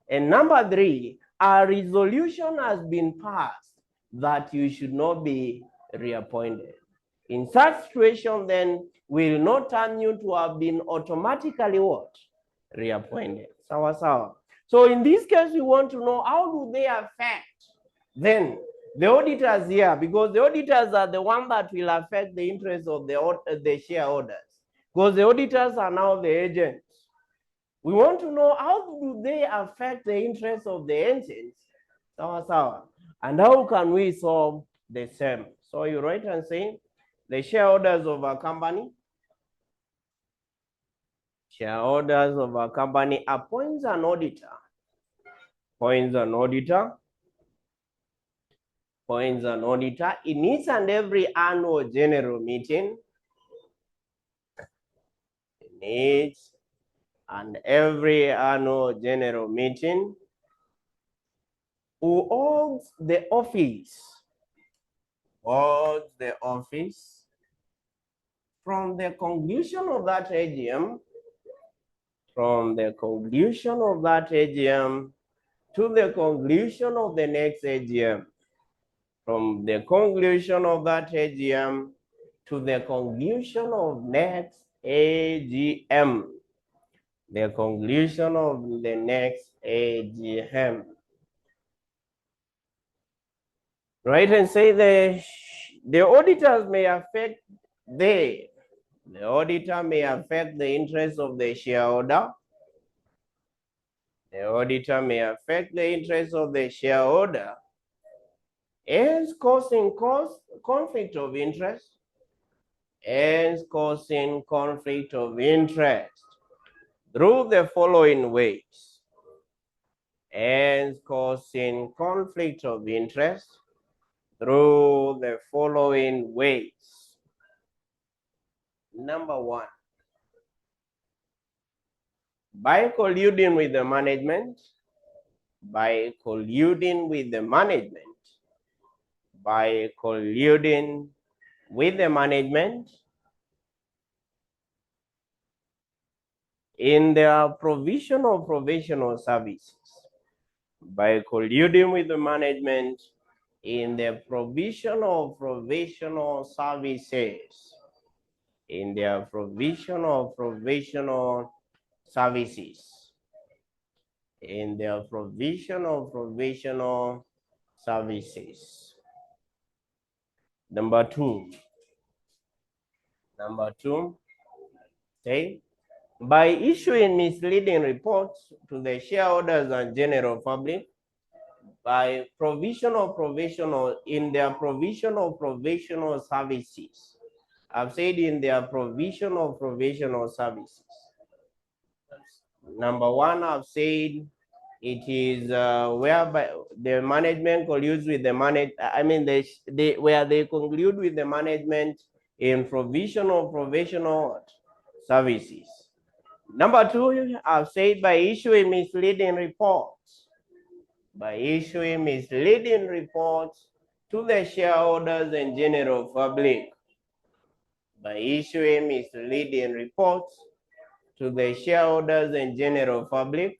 And number three, a resolution has been passed that you should not be reappointed. In such situation, then, will not turn you to have been automatically what? Reappointed. Sawa. So in this case, we want to know how do they affect then the auditors here, because the auditors are the one that will affect the interests of the shareholders, because the auditors are now the agents. We want to know how do they affect the interests of the agents, sawa, and how can we solve the same. So you write and say, the shareholders of a company, appoints an auditor, appoints an auditor in each and every annual general meeting. In each and every annual general meeting, who holds the office from the conclusion of that AGM, to the conclusion of the next AGM, from the conclusion of that AGM to the conclusion of next AGM, the conclusion of the next AGM. Right, and say the auditors may affect the auditor may affect the interest of the shareholder. The auditor may affect the interest of the shareholder, hence causing conflict of interest, through the following ways. Hence causing conflict of interest through the following ways. Number one, by colluding with the management, by colluding with the management in their provision of professional services, by colluding with the management in the provision of professional services, in their provision of professional services, in their provision of professional services. Number two, okay, by issuing misleading reports to the shareholders and general public, by provision of professional, in their provision of professional services. I've said in their provision of professional services. Number one, I've said it is whereby the management colludes with the where they conclude with the management in provision of professional services. Number two, I've said by issuing misleading reports. By issuing misleading reports to the shareholders and general public. By issuing misleading reports to the shareholders and general public.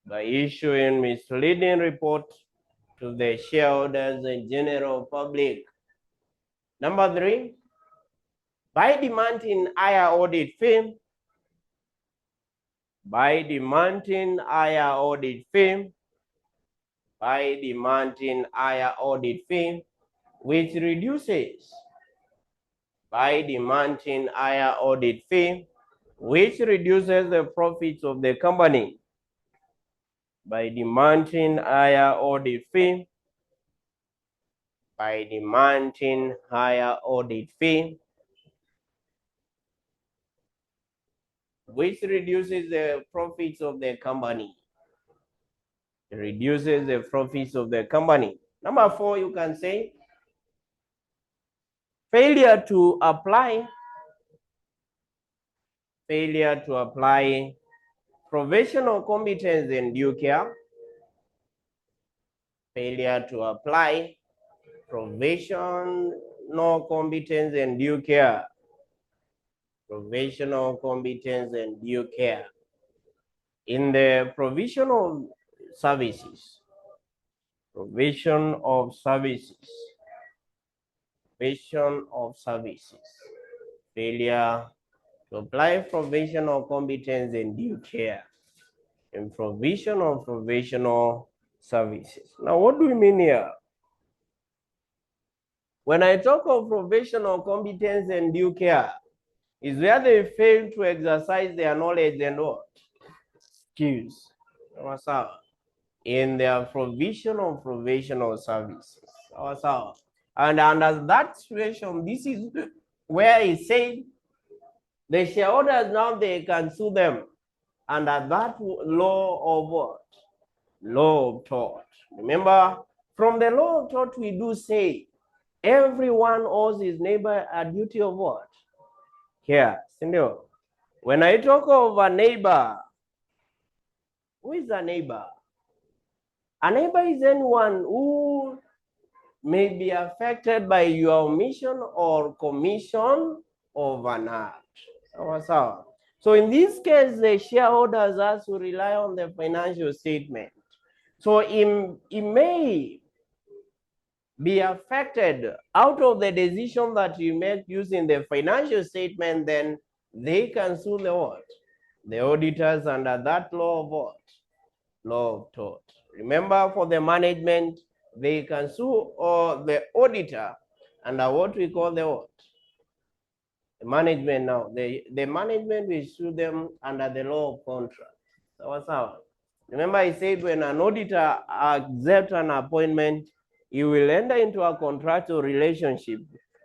By issuing misleading reports to the shareholders and general public. Number three, by demanding higher audit fee. By demanding higher audit fee. By demanding higher audit fee, which reduces. By demanding higher audit fee, which reduces the profits of the company. By demanding higher audit fee, by demanding higher audit fee, which reduces the profits of the company. It reduces the profits of the company. Number four, you can say failure to apply professional competence and due care. Failure to apply professional competence and due care. Professional competence and due care in the provision of services. Provision of services. Provision of services. Failure to apply professional competence and due care in provision of professional services. Now, what do we mean here? When I talk of professional competence and due care, is where they fail to exercise their knowledge and what? Skills. In their provision of professional services. And under that situation, this is where it said the shareholders now they can sue them under that law of what? Law of tort. Remember, From the law of tort, we do say everyone owes his neighbor a duty of what? Care. Sindio? When I talk of a neighbor, who is a neighbor? A neighbor is anyone who may be affected by your omission or commission of an act. So in this case, the shareholders has to rely on the financial statement. So it may be affected out of the decision that you make using the financial statement, then they can sue the what? The auditors under that law of what? Law of tort. Remember, for the management, they can sue or the auditor under what we call the what? The management now. The management will sue them under the law of contract. So, remember I said when an auditor accepts an appointment, he will enter into a contractual relationship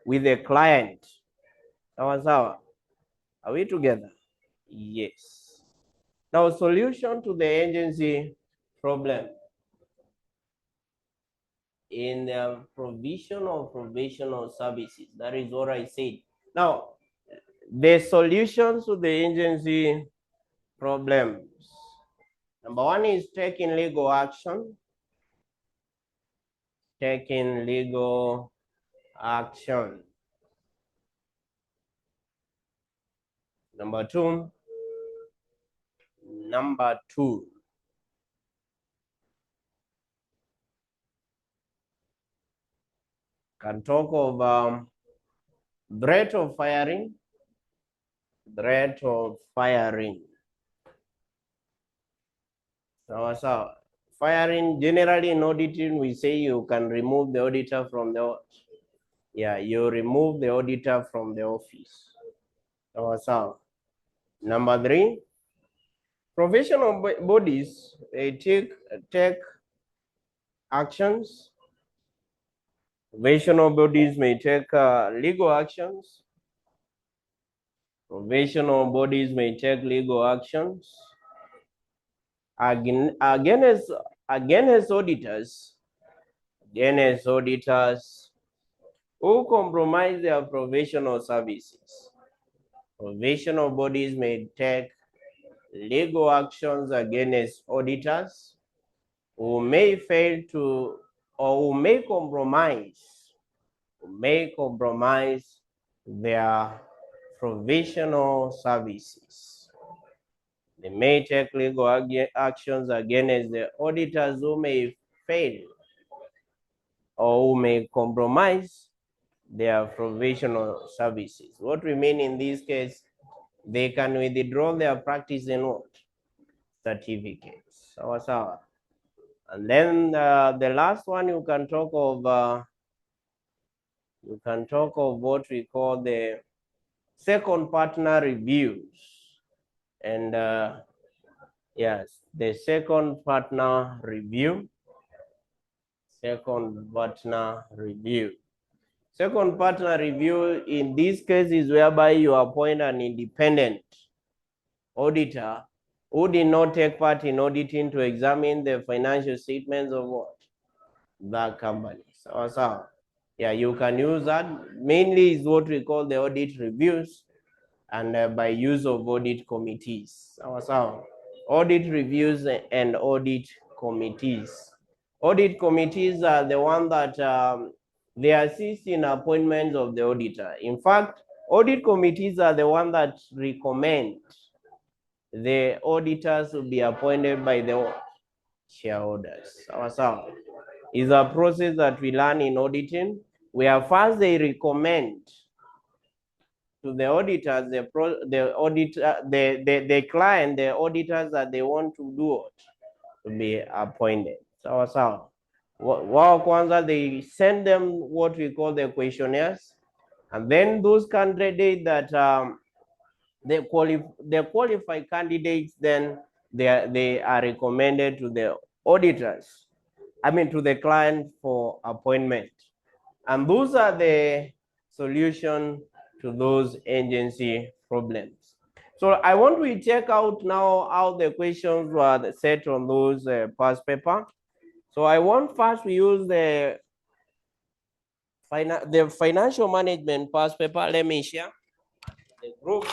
with the client. Are we together? Yes. Now, solution to the agency problem in the provision of professional services. That is what I said. Now, the solutions to the agency problems. Number one is taking legal action. Taking legal action. Number two, can talk of threat of firing. Threat of firing. So firing, generally in auditing, we say you can remove the auditor from the, you remove the auditor from the office. So number three, professional bodies, they take actions. Professional bodies may take legal actions. Professional bodies may take legal actions against auditors, who compromise their professional services. Professional bodies may take legal actions against auditors who may fail to or who may compromise their professional services. They may take legal actions against the auditors who may fail or who may compromise their professional services. What we mean in this case, they can withdraw their practice in what? Certificates. And then the last one, you can talk of what we call the second partner reviews. And yes, the second partner review. Second partner review in this case is whereby you appoint an independent auditor who did not take part in auditing to examine the financial statements of what? The company. So you can use that. Mainly is what we call the audit reviews, and by use of audit committees. Audit reviews and audit committees. Audit committees are the one that they assist in appointments of the auditor. In fact, audit committees are the one that recommend the auditors to be appointed by the shareholders. Is a process that we learn in auditing, where first they recommend to the auditors, the client, the auditors that they want to do it, to be appointed. Kwanza, they send them what we call the questionnaires, and then those candidates that the qualified candidates, then they are recommended to the auditors, to the client for appointment. And those are the solution to those agency problems. So I want to check out now how the questions were set on those past paper. So I want first we use the financial management past paper. Let me share the group.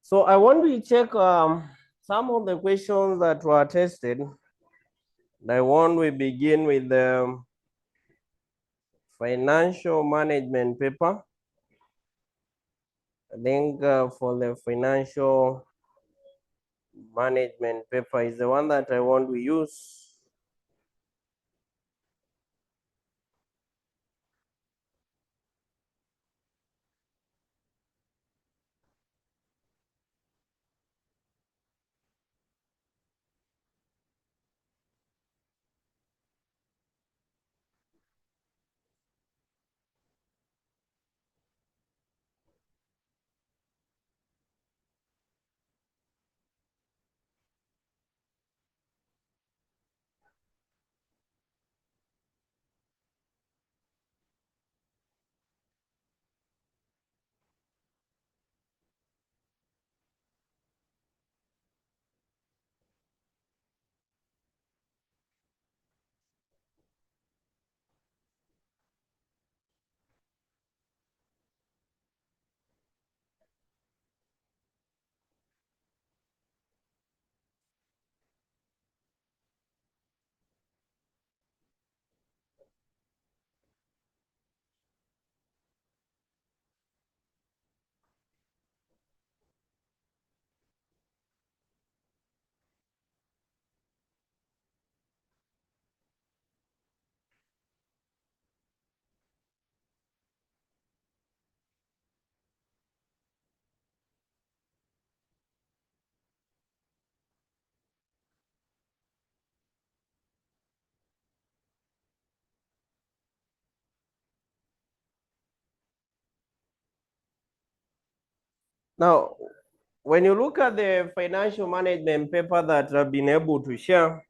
So I want to check some of the questions that were tested. I want we begin with the financial management paper. I think for the financial management paper is the one that I want to use. Now, when you look at the financial management paper that I've been able to share,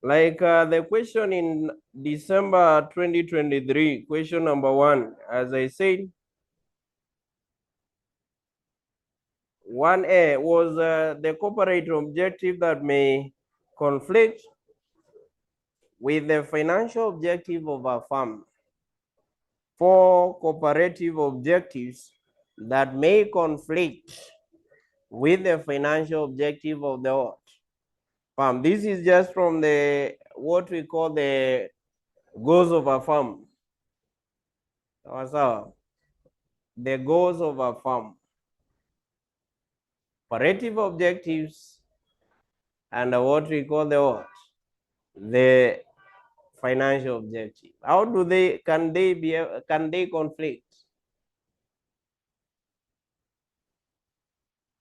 like the question in December 2023, question number 1, as I said, 1A was the corporate objective that may conflict with the financial objective of a firm. 4 cooperative objectives that may conflict with the financial objective of the firm. This is just from the what we call the goals of a firm. The goals of a firm. Operative objectives and what we call the what? The financial objective. How do they can they conflict?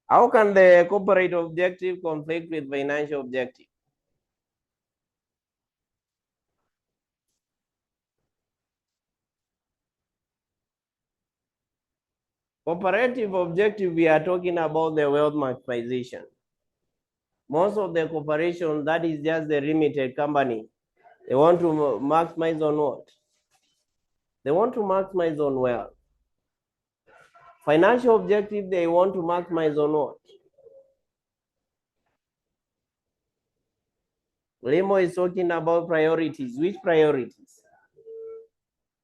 How can the corporate objective conflict with financial objective? Cooperative objective, we are talking about the wealth maximization. Most of the corporation, that is just the limited company. They want to maximize on what? They want to maximize on wealth. Financial objective, they want to maximize on what? Lemo is talking about priorities. Which priorities?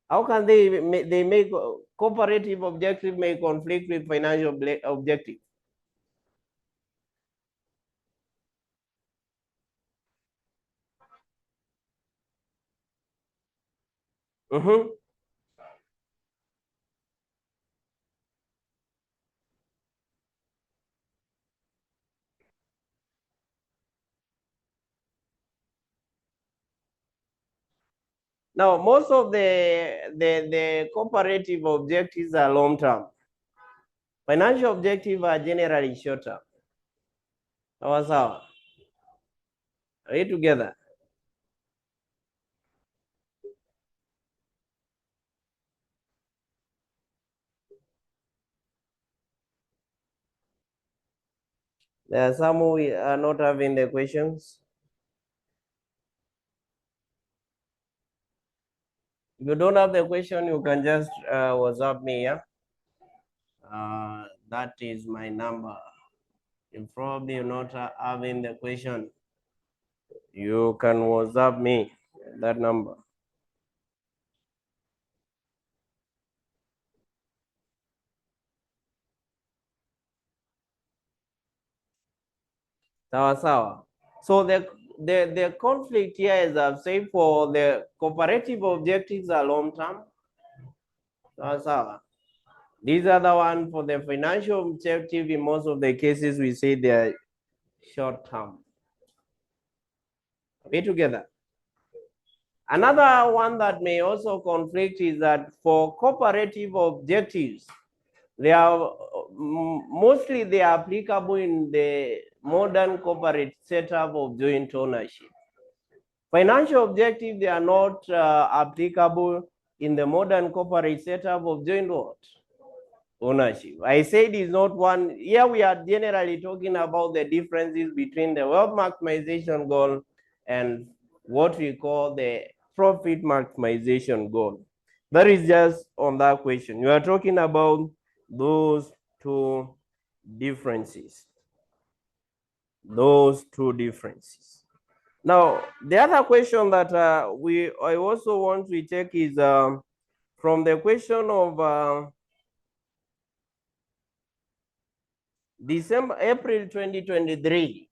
How can they make cooperative objective may conflict with financial objective? Mm-hmm. Now, most of the cooperative objectives are long term. Financial objectives are generally short term. Sawa sawa. Are you together? There are some who are not having the questions. If you don't have the question, you can just WhatsApp me. Yeah, that is my number. If probably you're not having the question, you can WhatsApp me that number. Sawa sawa. So the conflict here is I've said for the cooperative objectives are long term. Sawa sawa. These are the one for the financial objective. In most of the cases, we say they are short term. Be together. Another one that may also conflict is that for cooperative objectives, they are mostly they are applicable in the modern corporate setup of joint ownership. Financial objectives, they are not applicable in the modern corporate setup of joint what? Ownership. I said is not one. Here we are generally talking about the differences between the wealth maximization goal and what we call the profit maximization goal. That is just on that question. You are talking about those two differences. Those two differences. Now, the other question that I also want to take is from the question of April 2023,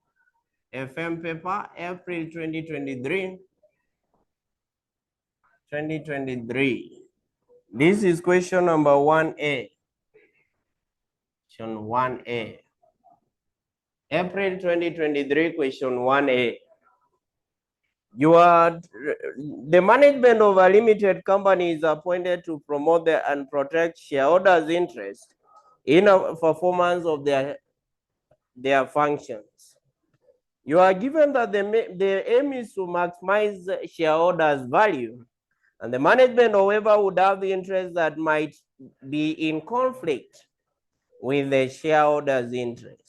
FM paper, April 2023. This is question number 1A. Question 1A. April 2023, question 1A. The management of a limited company is appointed to promote and protect shareholders' interest in a performance of their functions. You are given that the aim is to maximize shareholders' value, and the management, however, would have the interest that might be in conflict with the shareholders' interest.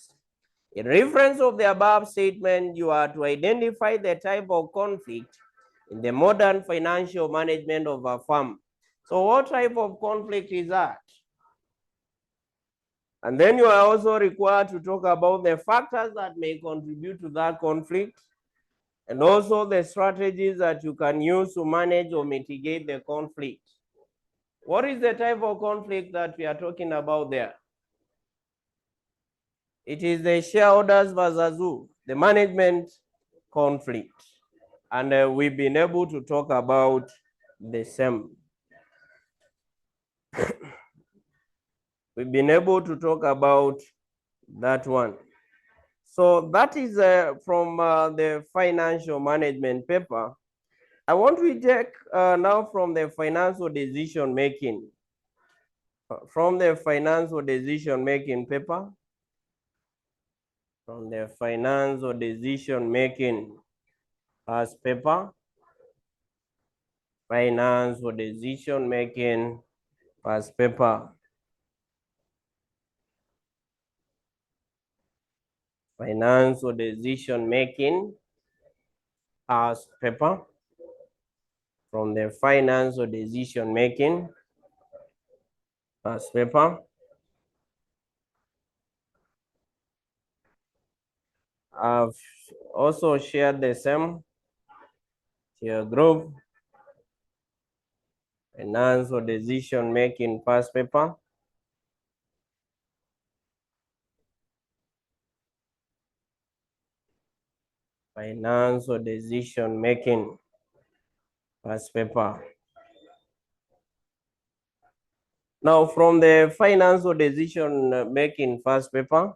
In reference of the above statement, you are to identify the type of conflict in the modern financial management of a firm. So what type of conflict is that? And then you are also required to talk about the factors that may contribute to that conflict, and also the strategies that you can use to manage or mitigate the conflict. What is the type of conflict that we are talking about there? It is the shareholders versus who? The management conflict. And we've been able to talk about the same. We've been able to talk about that one. So that is from the financial management paper. I want to take now from the financial decision making. From the financial decision making paper. From the financial decision making past paper. Financial decision making past paper. Financial decision making past paper. From the financial decision making past paper. I've also shared the same to your group. Financial decision making past paper. Financial decision making past paper. Now, from the finance or decision making first paper,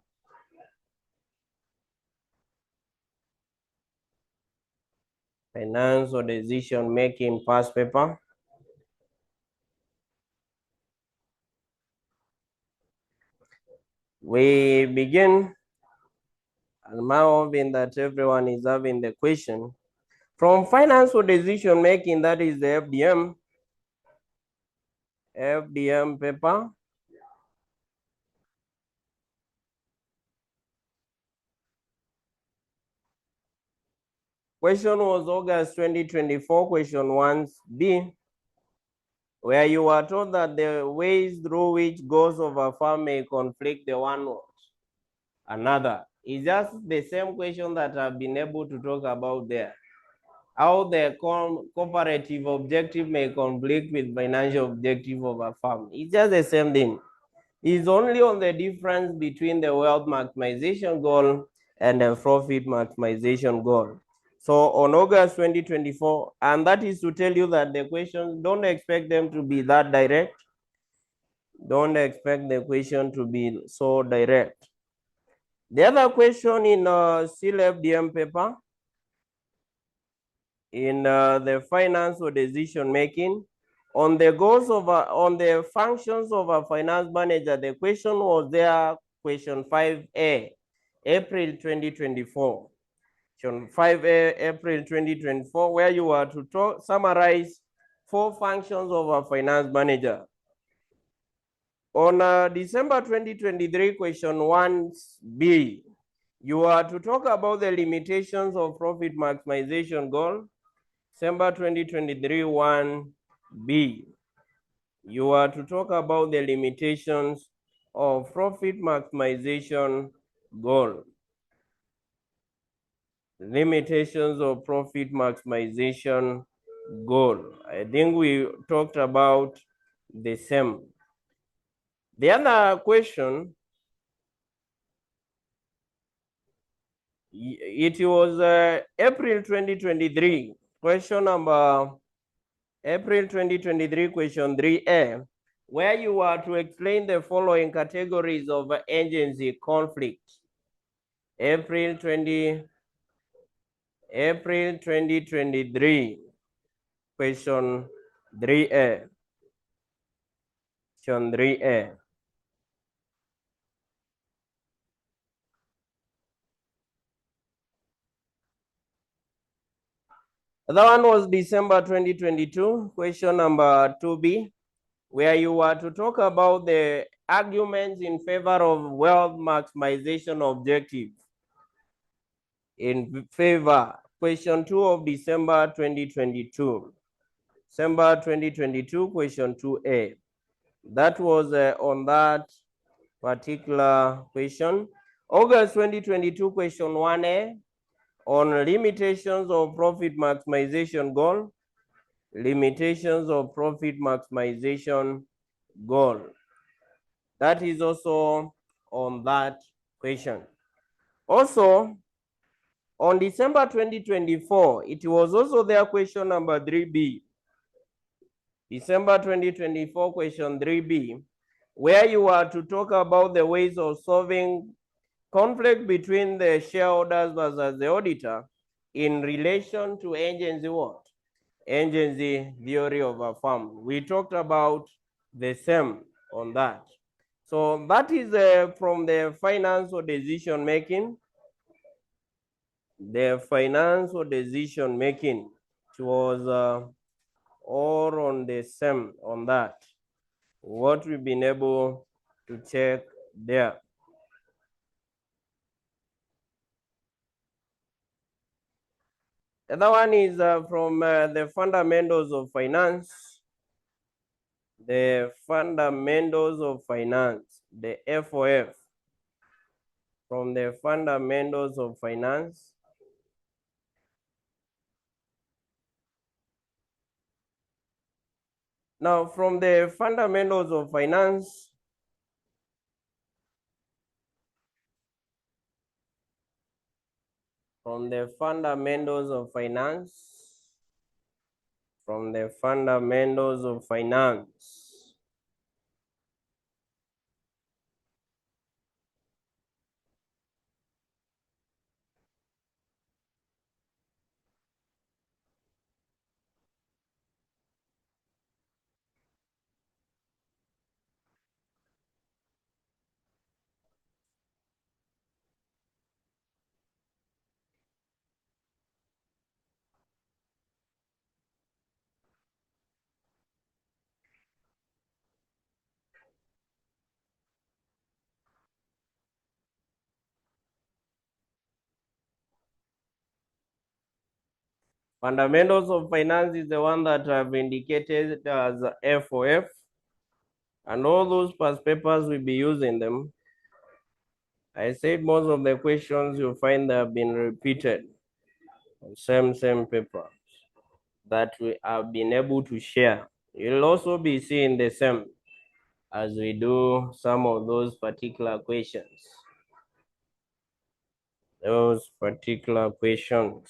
finance or decision making first paper, we begin. I'm hoping that everyone is having the question. From finance or decision making, that is the FDM paper. Question was August 2024, question 1B, where you were told that the ways through which goals of a firm may conflict the one with another. It's just the same question that I've been able to talk about there. How the cooperative objective may conflict with financial objective of a firm. It's just the same thing. It's only on the difference between the wealth maximization goal and the profit maximization goal. So on August 2024, and that is to tell you that the questions, don't expect them to be that direct. Don't expect the question to be so direct. The other question in still FDM paper, in the finance or decision making, on the goals of on the functions of a finance manager, the question was there, question 5A, April 2024. Question 5A, April 2024, where you are to summarize 4 functions of a finance manager. On December 2023, question 1B, you are to talk about the limitations of profit maximization goal. December 2023, 1B. You are to talk about the limitations of profit maximization goal. Limitations of profit maximization goal. I think we talked about the same. The other question, it was April 2023, question number April 2023, question 3A, where you are to explain the following categories of agency conflict. April 2023, question 3A. Question 3A. The one was December 2022, question number 2B, where you are to talk about the arguments in favor of wealth maximization objective. In favor, question 2 of December 2022. December 2022, question 2A. That was on that particular question. August 2022, question 1A, on limitations of profit maximization goal. Limitations of profit maximization goal. That is also on that question. Also, on December 2024, it was also there, question number 3B. December 2024, question 3B, where you are to talk about the ways of solving conflict between the shareholders versus the auditor in relation to agency what? Agency theory of a firm. We talked about the same on that. So that is from the finance or decision making. The finance or decision making, it was all on the same on that. What we've been able to check there. The other one is from the fundamentals of finance. The fundamentals of finance, the FOF. From the fundamentals of finance. Now, from the fundamentals of finance, from the fundamentals of finance, from the fundamentals of finance, Fundamentals of finance is the one that I've indicated as FOF. And all those past papers will be using them. I said most of the questions you find have been repeated on same papers that we have been able to share. You'll also be seeing the same as we do some of those particular questions. Those particular questions.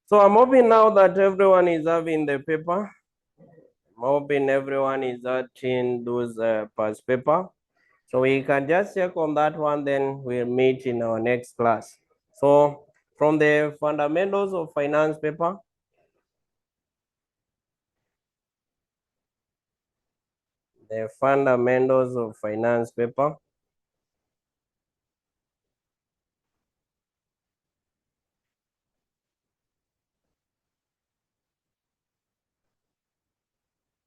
So I'm hoping now that everyone is having the paper. I'm hoping everyone is having those past paper. So we can just check on that one, then we'll meet in our next class. So from the fundamentals of finance paper, the fundamentals of finance paper.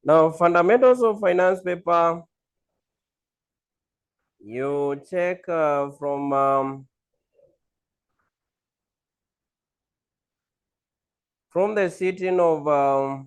Now, fundamentals of finance paper, you check from the sitting of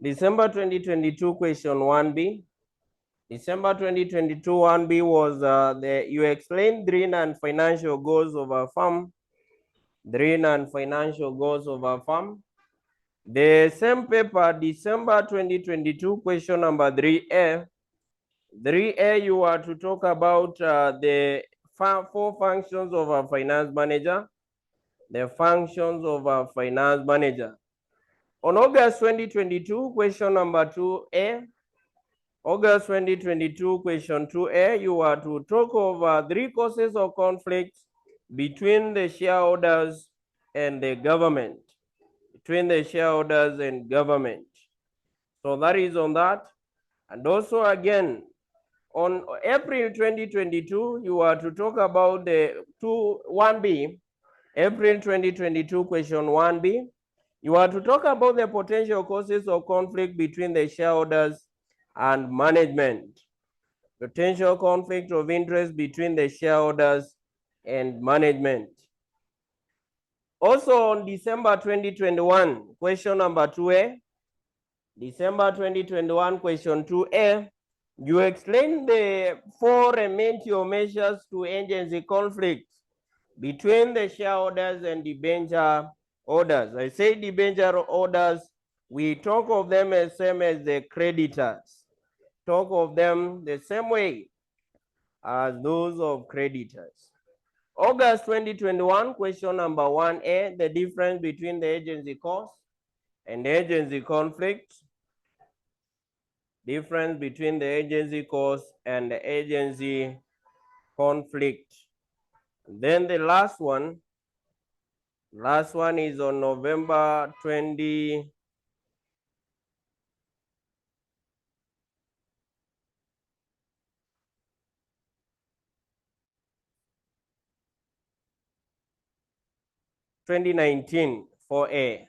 December 2022 question 1B. December 2022 1B was you explained green and financial goals of a firm. Green and financial goals of a firm. The same paper, December 2022 question number 3A. 3A, you are to talk about the four functions of a finance manager. The functions of a finance manager. On August 2022, question number 2A, August 2022, question 2A, you are to talk over 3 causes of conflict between the shareholders and the government. Between the shareholders and government. So that is on that. And also again, on April 2022, you are to talk about the 1B, April 2022, question 1B. You are to talk about the potential causes of conflict between the shareholders and management. Potential conflict of interest between the shareholders and management. Also on December 2021, question number 2A, December 2021, question 2A, you explain the 4 remedial measures to agency conflict between the shareholders and debenture holders. I say debenture holders, we talk of them as same as the creditors. Talk of them the same way as those of creditors. August 2021, question number 1A, the difference between the agency cost and agency conflict. Difference between the agency cost and the agency conflict. And then the last one is on November 20. (2019) 4A,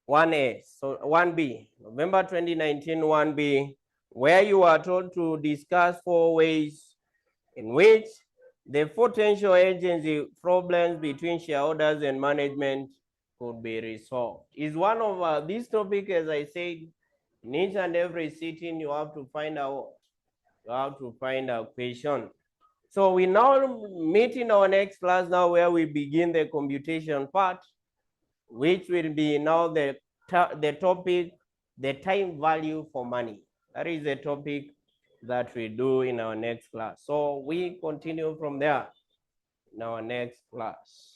1A, so 1B, November 2019 1B, where you are told to discuss 4 ways in which the potential agency problems between shareholders and management could be resolved. Is one of this topic, as I said, in each and every sitting, you have to find out, you have to find a question. So we now meet in our next class now where we begin the computation part, which will be now the topic, the time value for money. That is the topic that we do in our next class. So we continue from there in our next class.